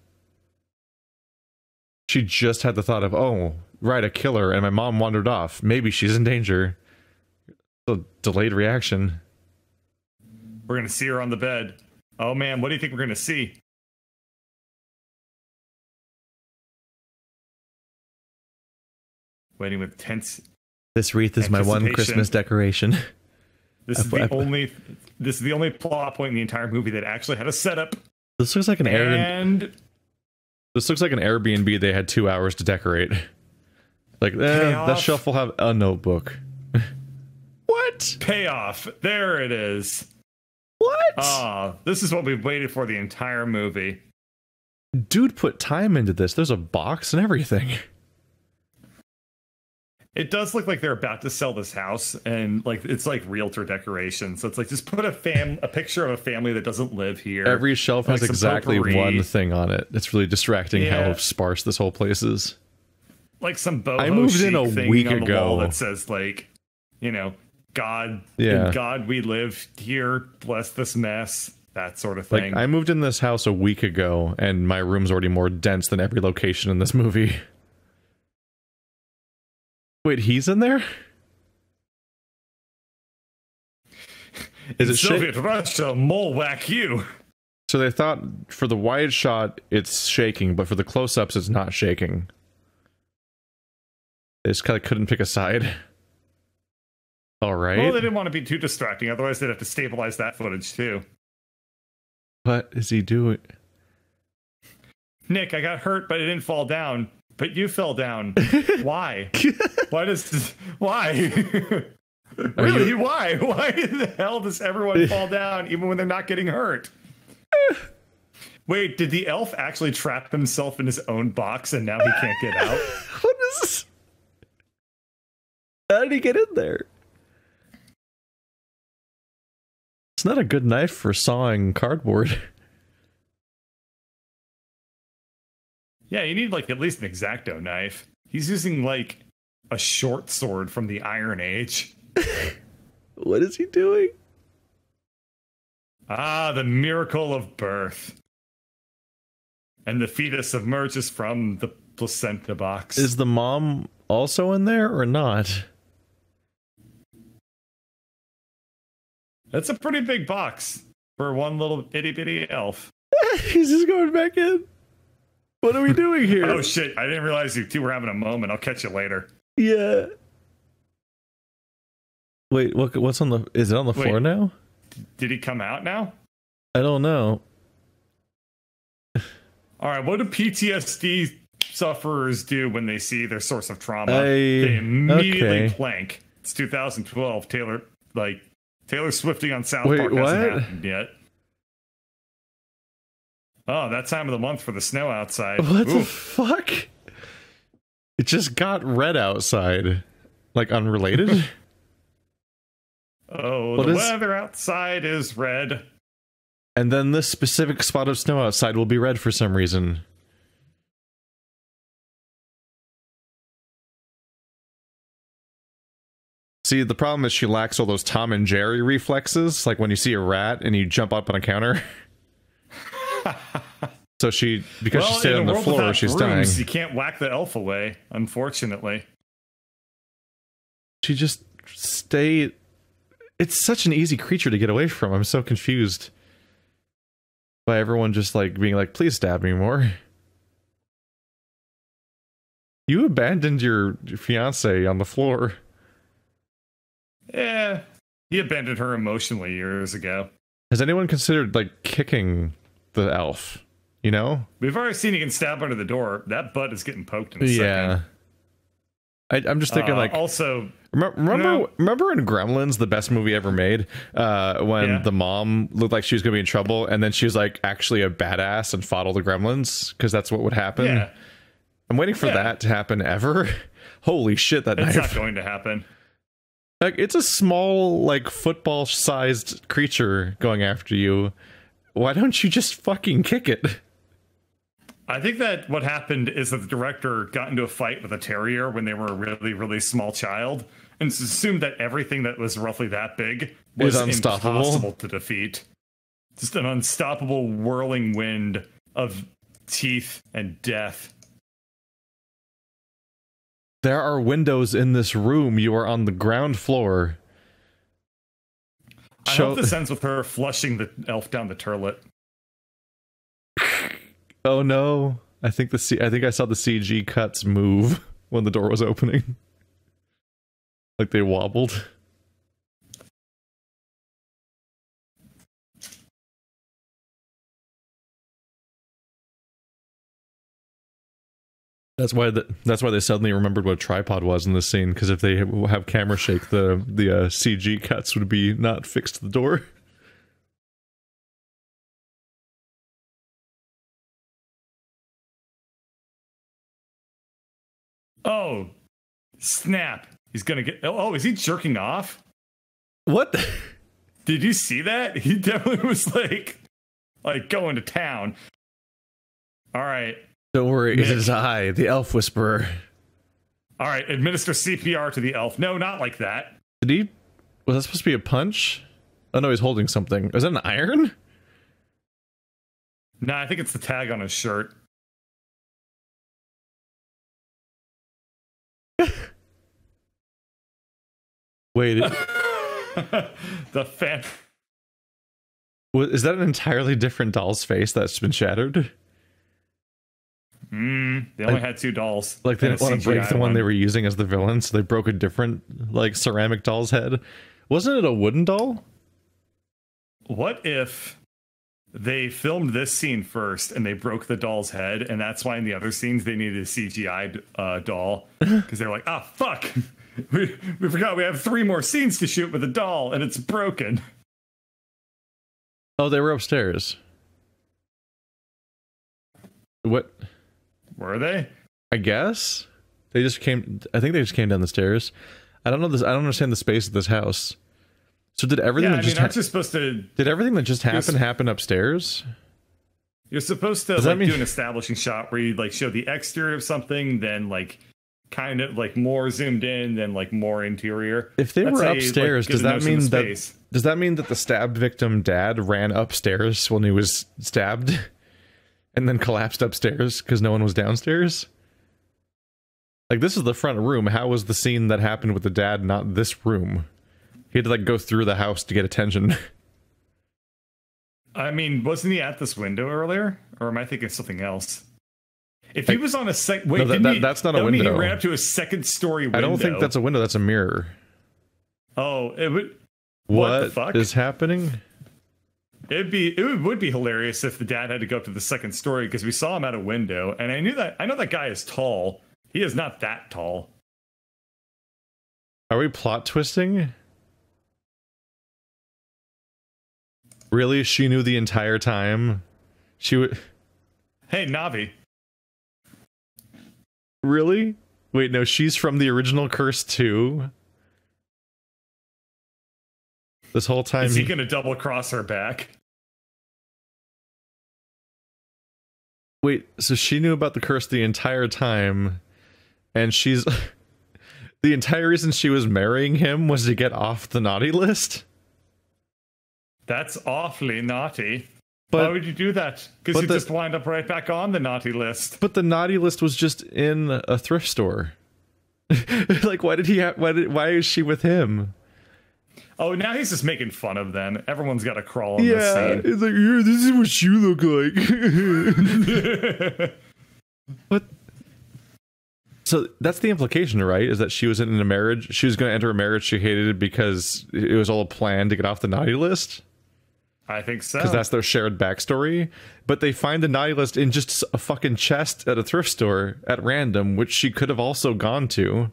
S1: She just had the thought of, oh, right, a killer, and my mom wandered off. Maybe she's in danger. A delayed reaction.
S2: We're gonna see her on the bed. Oh man, what do you think we're gonna see? Waiting with tense.
S1: This wreath is my one Christmas decoration.
S2: This is the only plot point in the entire movie that actually had a setup.
S1: This looks like an This looks like an Airbnb they had 2 hours to decorate. Like, that shelf will have a notebook. What?
S2: Payoff. There it is.
S1: What?
S2: Ah, this is what we've waited for the entire movie.
S1: Dude put time into this. There's a box and everything.
S2: It does look like they're about to sell this house, and like it's like realtor decoration. So it's like, just put a picture of a family that doesn't live here.
S1: Every shelf has exactly one thing on it. It's really distracting how sparse this whole place is.
S2: like some boho
S1: I moved in a
S2: thing
S1: week
S2: on the
S1: ago
S2: wall that says like, you know, God,
S1: Yeah.
S2: in God we live, here, bless this mess, that sort of thing.
S1: Like, I moved in this house a week ago, and my room's already more dense than every location in this movie. Wait, he's in there? Is it
S2: Soviet Russia, mole whack you?
S1: So they thought for the wide shot it's shaking, but for the close-ups it's not shaking. They just kind of couldn't pick a side. All right.
S2: Well, they didn't want to be too distracting, otherwise they'd have to stabilize that footage too.
S1: What is he doing?
S2: Nick, I got hurt, but I didn't fall down. But you fell down. Why? Why? Really? Why? Why the hell does everyone fall down even when they're not getting hurt? Wait, did the elf actually trap himself in his own box and now he can't get out?
S1: What is this? How did he get in there? It's not a good knife for sawing cardboard.
S2: Yeah, you need like at least an X-Acto knife. He's using like a short sword from the Iron Age.
S1: What is he doing?
S2: Ah, the miracle of birth. And the fetus emerges from the placenta box.
S1: Is the mom also in there or not?
S2: That's a pretty big box for one little itty bitty elf.
S1: He's just going back in. What are we doing here?
S2: Oh shit, I didn't realize you two were having a moment. I'll catch you later.
S1: Yeah. Wait, what's on the... Is it on the floor now?
S2: Did he come out now?
S1: I don't know.
S2: Alright, what do PTSD sufferers do when they see their source of trauma?
S1: They
S2: immediately plank. It's 2012. Taylor Swifting on South Park hasn't happened yet. Oh, that time of the month for the snow outside.
S1: What the fuck? It just got red outside. Like, unrelated?
S2: Oh, the weather outside is red.
S1: And then this specific spot of snow outside will be red for some reason. See, the problem is she lacks all those Tom and Jerry reflexes, like when you see a rat and you jump up on a counter. So she stayed on the floor, she's dying.
S2: You can't whack the elf away, unfortunately.
S1: She just stayed... It's such an easy creature to get away from. I'm so confused by everyone just like being like, please stab me more. You abandoned your fiance on the floor.
S2: Yeah, he abandoned her emotionally years ago.
S1: Has anyone considered like kicking the elf? You know?
S2: We've already seen he can stab under the door. That butt is getting poked in a second.
S1: I'm just thinking like...
S2: Also...
S1: Remember in Gremlins, the best movie ever made, when the mom looked like she was going to be in trouble, and then she was like actually a badass and fought all the gremlins, because that's what would happen?
S2: Yeah.
S1: I'm waiting for that to happen ever. Holy shit, that
S2: It's
S1: knife.
S2: not going to happen.
S1: Like, it's a small, like, football-sized creature going after you. Why don't you just fucking kick it?
S2: I think that what happened is that the director got into a fight with a terrier when they were a really, really small child, and assumed that everything that was roughly that big was impossible to defeat. Just an unstoppable whirling wind of teeth and death.
S1: There are windows in this room. You are on the ground floor.
S2: I hope this ends with her flushing the elf down the toilet.
S1: Oh no! I think I saw the CG cuts move when the door was opening, like they wobbled. That's why they suddenly remembered what a tripod was in this scene, because if they have camera shake, the CG cuts would be not fixed to the door.
S2: Oh, snap. He's gonna get... Oh, is he jerking off?
S1: What?
S2: Did you see that? He definitely was like going to town. All right.
S1: Don't worry, Nick. It is I, the Elf Whisperer.
S2: All right, administer CPR to the elf. No, not like that.
S1: Did he? Was that supposed to be a punch? Oh no, he's holding something. Is that an iron?
S2: No, I think it's the tag on his shirt.
S1: Wait.
S2: The fan.
S1: Is that an entirely different doll's face that's been shattered?
S2: They only had 2 dolls.
S1: Like they didn't want to break the one they were using as the villain, so they broke a different, like, ceramic doll's head. Wasn't it a wooden doll?
S2: What if they filmed this scene first and they broke the doll's head, and that's why in the other scenes they needed a CGI doll? Because they're like, ah, fuck! we forgot we have 3 more scenes to shoot with a doll, and it's broken.
S1: Oh, they were upstairs. What?
S2: Were they?
S1: I guess they just came. I think they just came down the stairs. I don't know this. I don't understand the space of this house. So did everything that
S2: aren't you supposed to?
S1: Did everything that just happen upstairs?
S2: You're supposed to like do an establishing shot where you like show the exterior of something, then like kind of like more zoomed in, then like more interior.
S1: If they were upstairs, does that mean that the stabbed victim dad ran upstairs when he was stabbed? And then collapsed upstairs because no one was downstairs? Like, this is the front room. How was the scene that happened with the dad not this room? He had to, like, go through the house to get attention.
S2: I mean, wasn't he at this window earlier? Or am I thinking something else? If he was on a wait,
S1: no, that's not a window.
S2: He ran up to a second-story window.
S1: I don't think that's a window. That's a mirror.
S2: Oh, it would...
S1: What the fuck is happening?
S2: It would be hilarious if the dad had to go up to the second story, because we saw him at a window, and I know that guy is tall. He is not that tall.
S1: Are we plot twisting? Really? She knew the entire time? She would...
S2: Hey, Navi.
S1: Really? Wait, no, she's from the original Curse too? This whole time...
S2: Is he gonna double cross her back?
S1: Wait, so she knew about the curse the entire time, and she's... The entire reason she was marrying him was to get off the naughty list?
S2: That's awfully naughty. Why would you do that? Because you just wind up right back on the naughty list.
S1: But the naughty list was just in a thrift store. Like, why is she with him?
S2: Oh, now he's just making fun of them. Everyone's got to crawl in this scene.
S1: It's like, yeah, this is what you look like. What? So that's the implication, right? Is that she was in a marriage. She was going to enter a marriage she hated because it was all a plan to get off the naughty list?
S2: I think so.
S1: Because that's their shared backstory. But they find the naughty list in just a fucking chest at a thrift store at random, which she could have also gone to.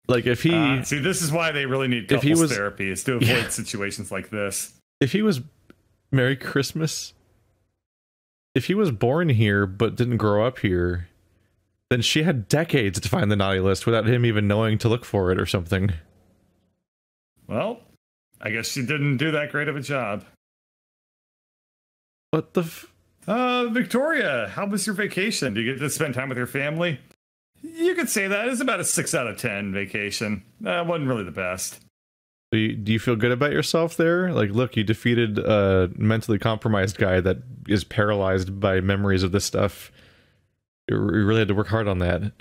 S1: Like, if he...
S2: see, this is why they really need couples therapy, is to avoid situations like this.
S1: If he was... Merry Christmas. If he was born here, but didn't grow up here, then she had decades to find the naughty list without him even knowing to look for it or something.
S2: Well, I guess she didn't do that great of a job.
S1: What the
S2: Victoria, how was your vacation? Did you get to spend time with your family? You could say that. It's about a 6 out of 10 vacation. Wasn't really the best.
S1: Do you feel good about yourself there? Like, look, you defeated a mentally compromised guy that is paralyzed by memories of this stuff. You really had to work hard on that.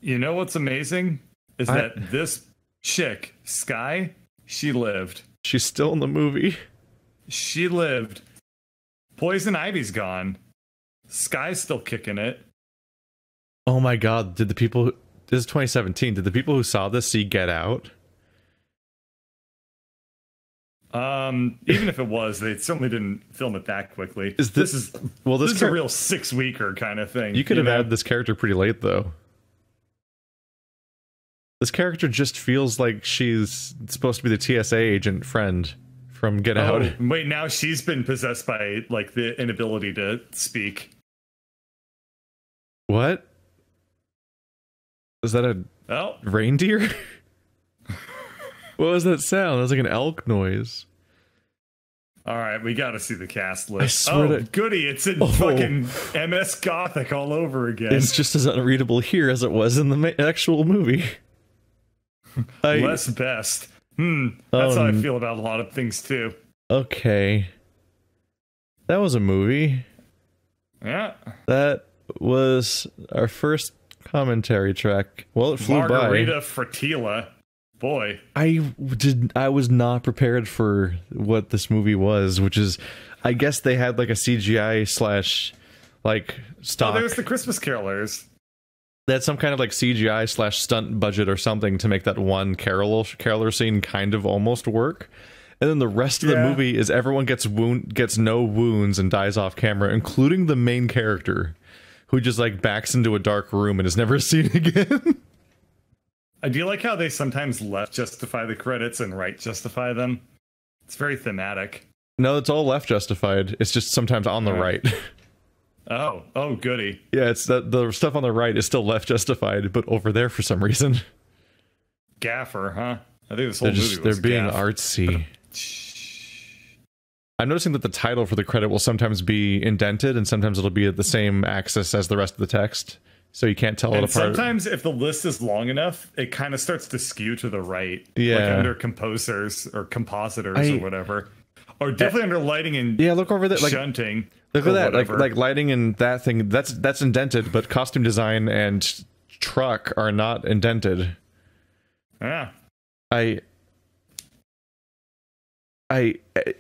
S2: You know what's amazing? Is that this chick, Sky, she lived.
S1: She's still in the movie.
S2: She lived. Poison Ivy's gone. Sky's still kicking it.
S1: Oh my god, this is 2017, did the people who saw this see Get Out?
S2: Even if it was, they certainly didn't film it that quickly. This is a real 6-weeker kind of thing.
S1: You could have added this character pretty late, though. This character just feels like she's supposed to be the TSA agent friend from Get Out.
S2: Wait, now she's been possessed by, like, the inability to speak.
S1: What? Is that a reindeer? What was that sound? That was like an elk noise.
S2: All right, we got to see the cast list. Goody, it's in
S1: Oh.
S2: fucking MS Gothic all over again.
S1: It's just as unreadable here as it was in the actual movie.
S2: Less best. That's how I feel about a lot of things too.
S1: Okay. That was a movie.
S2: Yeah.
S1: That was our first commentary track. Well, it flew
S2: Margarita Fratilla. Boy.
S1: I was not prepared for what this movie was, which is, I guess they had like a CGI slash like stock.
S2: Oh, there's the Christmas Carolers.
S1: They had some kind of like CGI slash stunt budget or something to make that one caroler scene kind of almost work. And then the rest of the movie is everyone gets no wounds and dies off camera, including the main character, who just like backs into a dark room and is never seen again.
S2: I do like how they sometimes left justify the credits and right justify them. It's very thematic.
S1: No, it's all left justified. It's just sometimes on the right.
S2: Oh, goody.
S1: Yeah, it's that the stuff on the right is still left justified, but over there for some reason.
S2: Gaffer, huh? I think this whole movie was
S1: they're being artsy. I'm noticing that the title for the credit will sometimes be indented, and sometimes it'll be at the same axis as the rest of the text, so you can't tell it apart.
S2: Sometimes, if the list is long enough, it kind of starts to skew to the right.
S1: Yeah,
S2: like under composers or compositors or whatever, or definitely under lighting and
S1: look over there, like
S2: shunting.
S1: Look at that, like lighting and that thing. That's indented, but costume design and truck are not indented.
S2: Yeah.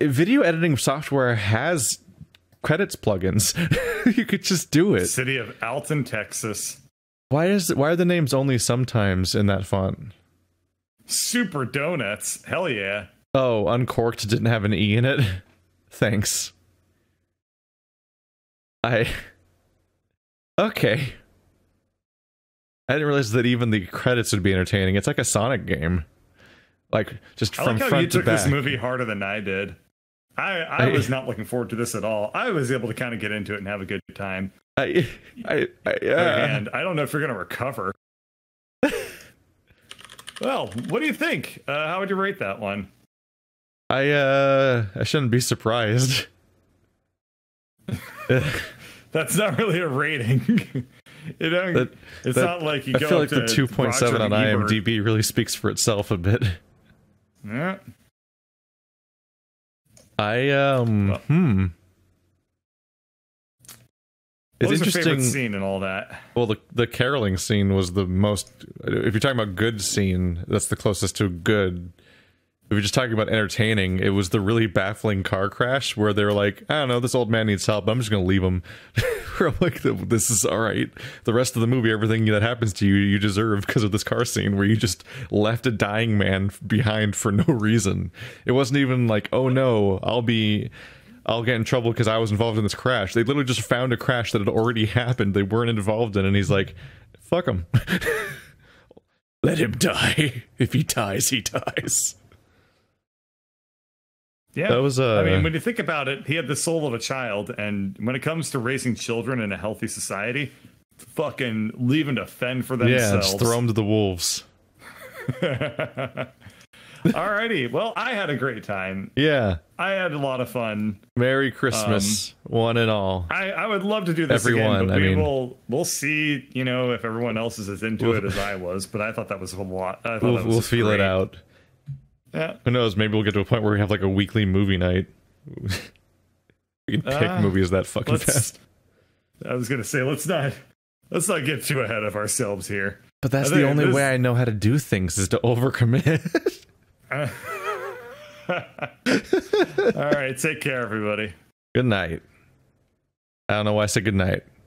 S1: Video editing software has credits plugins. You could just do it.
S2: City of Alton, Texas.
S1: Why are the names only sometimes in that font?
S2: Super Donuts. Hell yeah.
S1: Oh, Uncorked didn't have an E in it. Thanks. Okay. I didn't realize that even the credits would be entertaining. It's like a Sonic game. Like, just from front to back. I like how you took this
S2: movie harder than I did. I was not looking forward to this at all. I was able to kind of get into it and have a good time. And I don't know if you're going to recover. Well, what do you think? How would you rate that one?
S1: I shouldn't be surprised.
S2: That's not really a rating. It's not like you go.
S1: I feel like the 2.7 on IMDb really speaks for itself a bit.
S2: Yeah.
S1: It's
S2: What was
S1: interesting.
S2: Your favorite scene and all that?
S1: Well, the caroling scene was the most. If you're talking about good scene, that's the closest to good. If you're just talking about entertaining, it was the really baffling car crash where they're like, I don't know, this old man needs help. I'm just going to leave him. I'm like, this is all right. The rest of the movie, everything that happens to you, you deserve because of this car scene where you just left a dying man behind for no reason. It wasn't even like, oh no, I'll get in trouble because I was involved in this crash. They literally just found a crash that had already happened. They weren't involved in, and he's like, fuck him. Let him die. If he dies, he dies.
S2: Yeah, that was. I mean, when you think about it, he had the soul of a child, and when it comes to raising children in a healthy society, fucking leave them to fend for themselves.
S1: Yeah, just throw them to the wolves.
S2: Alrighty, well, I had a great time.
S1: Yeah,
S2: I had a lot of fun.
S1: Merry Christmas, one and all.
S2: I would love to do this again, but we'll see. You know, if everyone else is as into it as I was. But I thought that was a lot.
S1: We'll feel it out.
S2: Yeah.
S1: Who knows? Maybe we'll get to a point where we have like a weekly movie night. We can pick movies that fucking fast.
S2: I was gonna say let's not get too ahead of ourselves here.
S1: But that's the only way I know how to do things is to overcommit.
S2: All right, take care, everybody.
S1: Good night. I don't know why I said good night.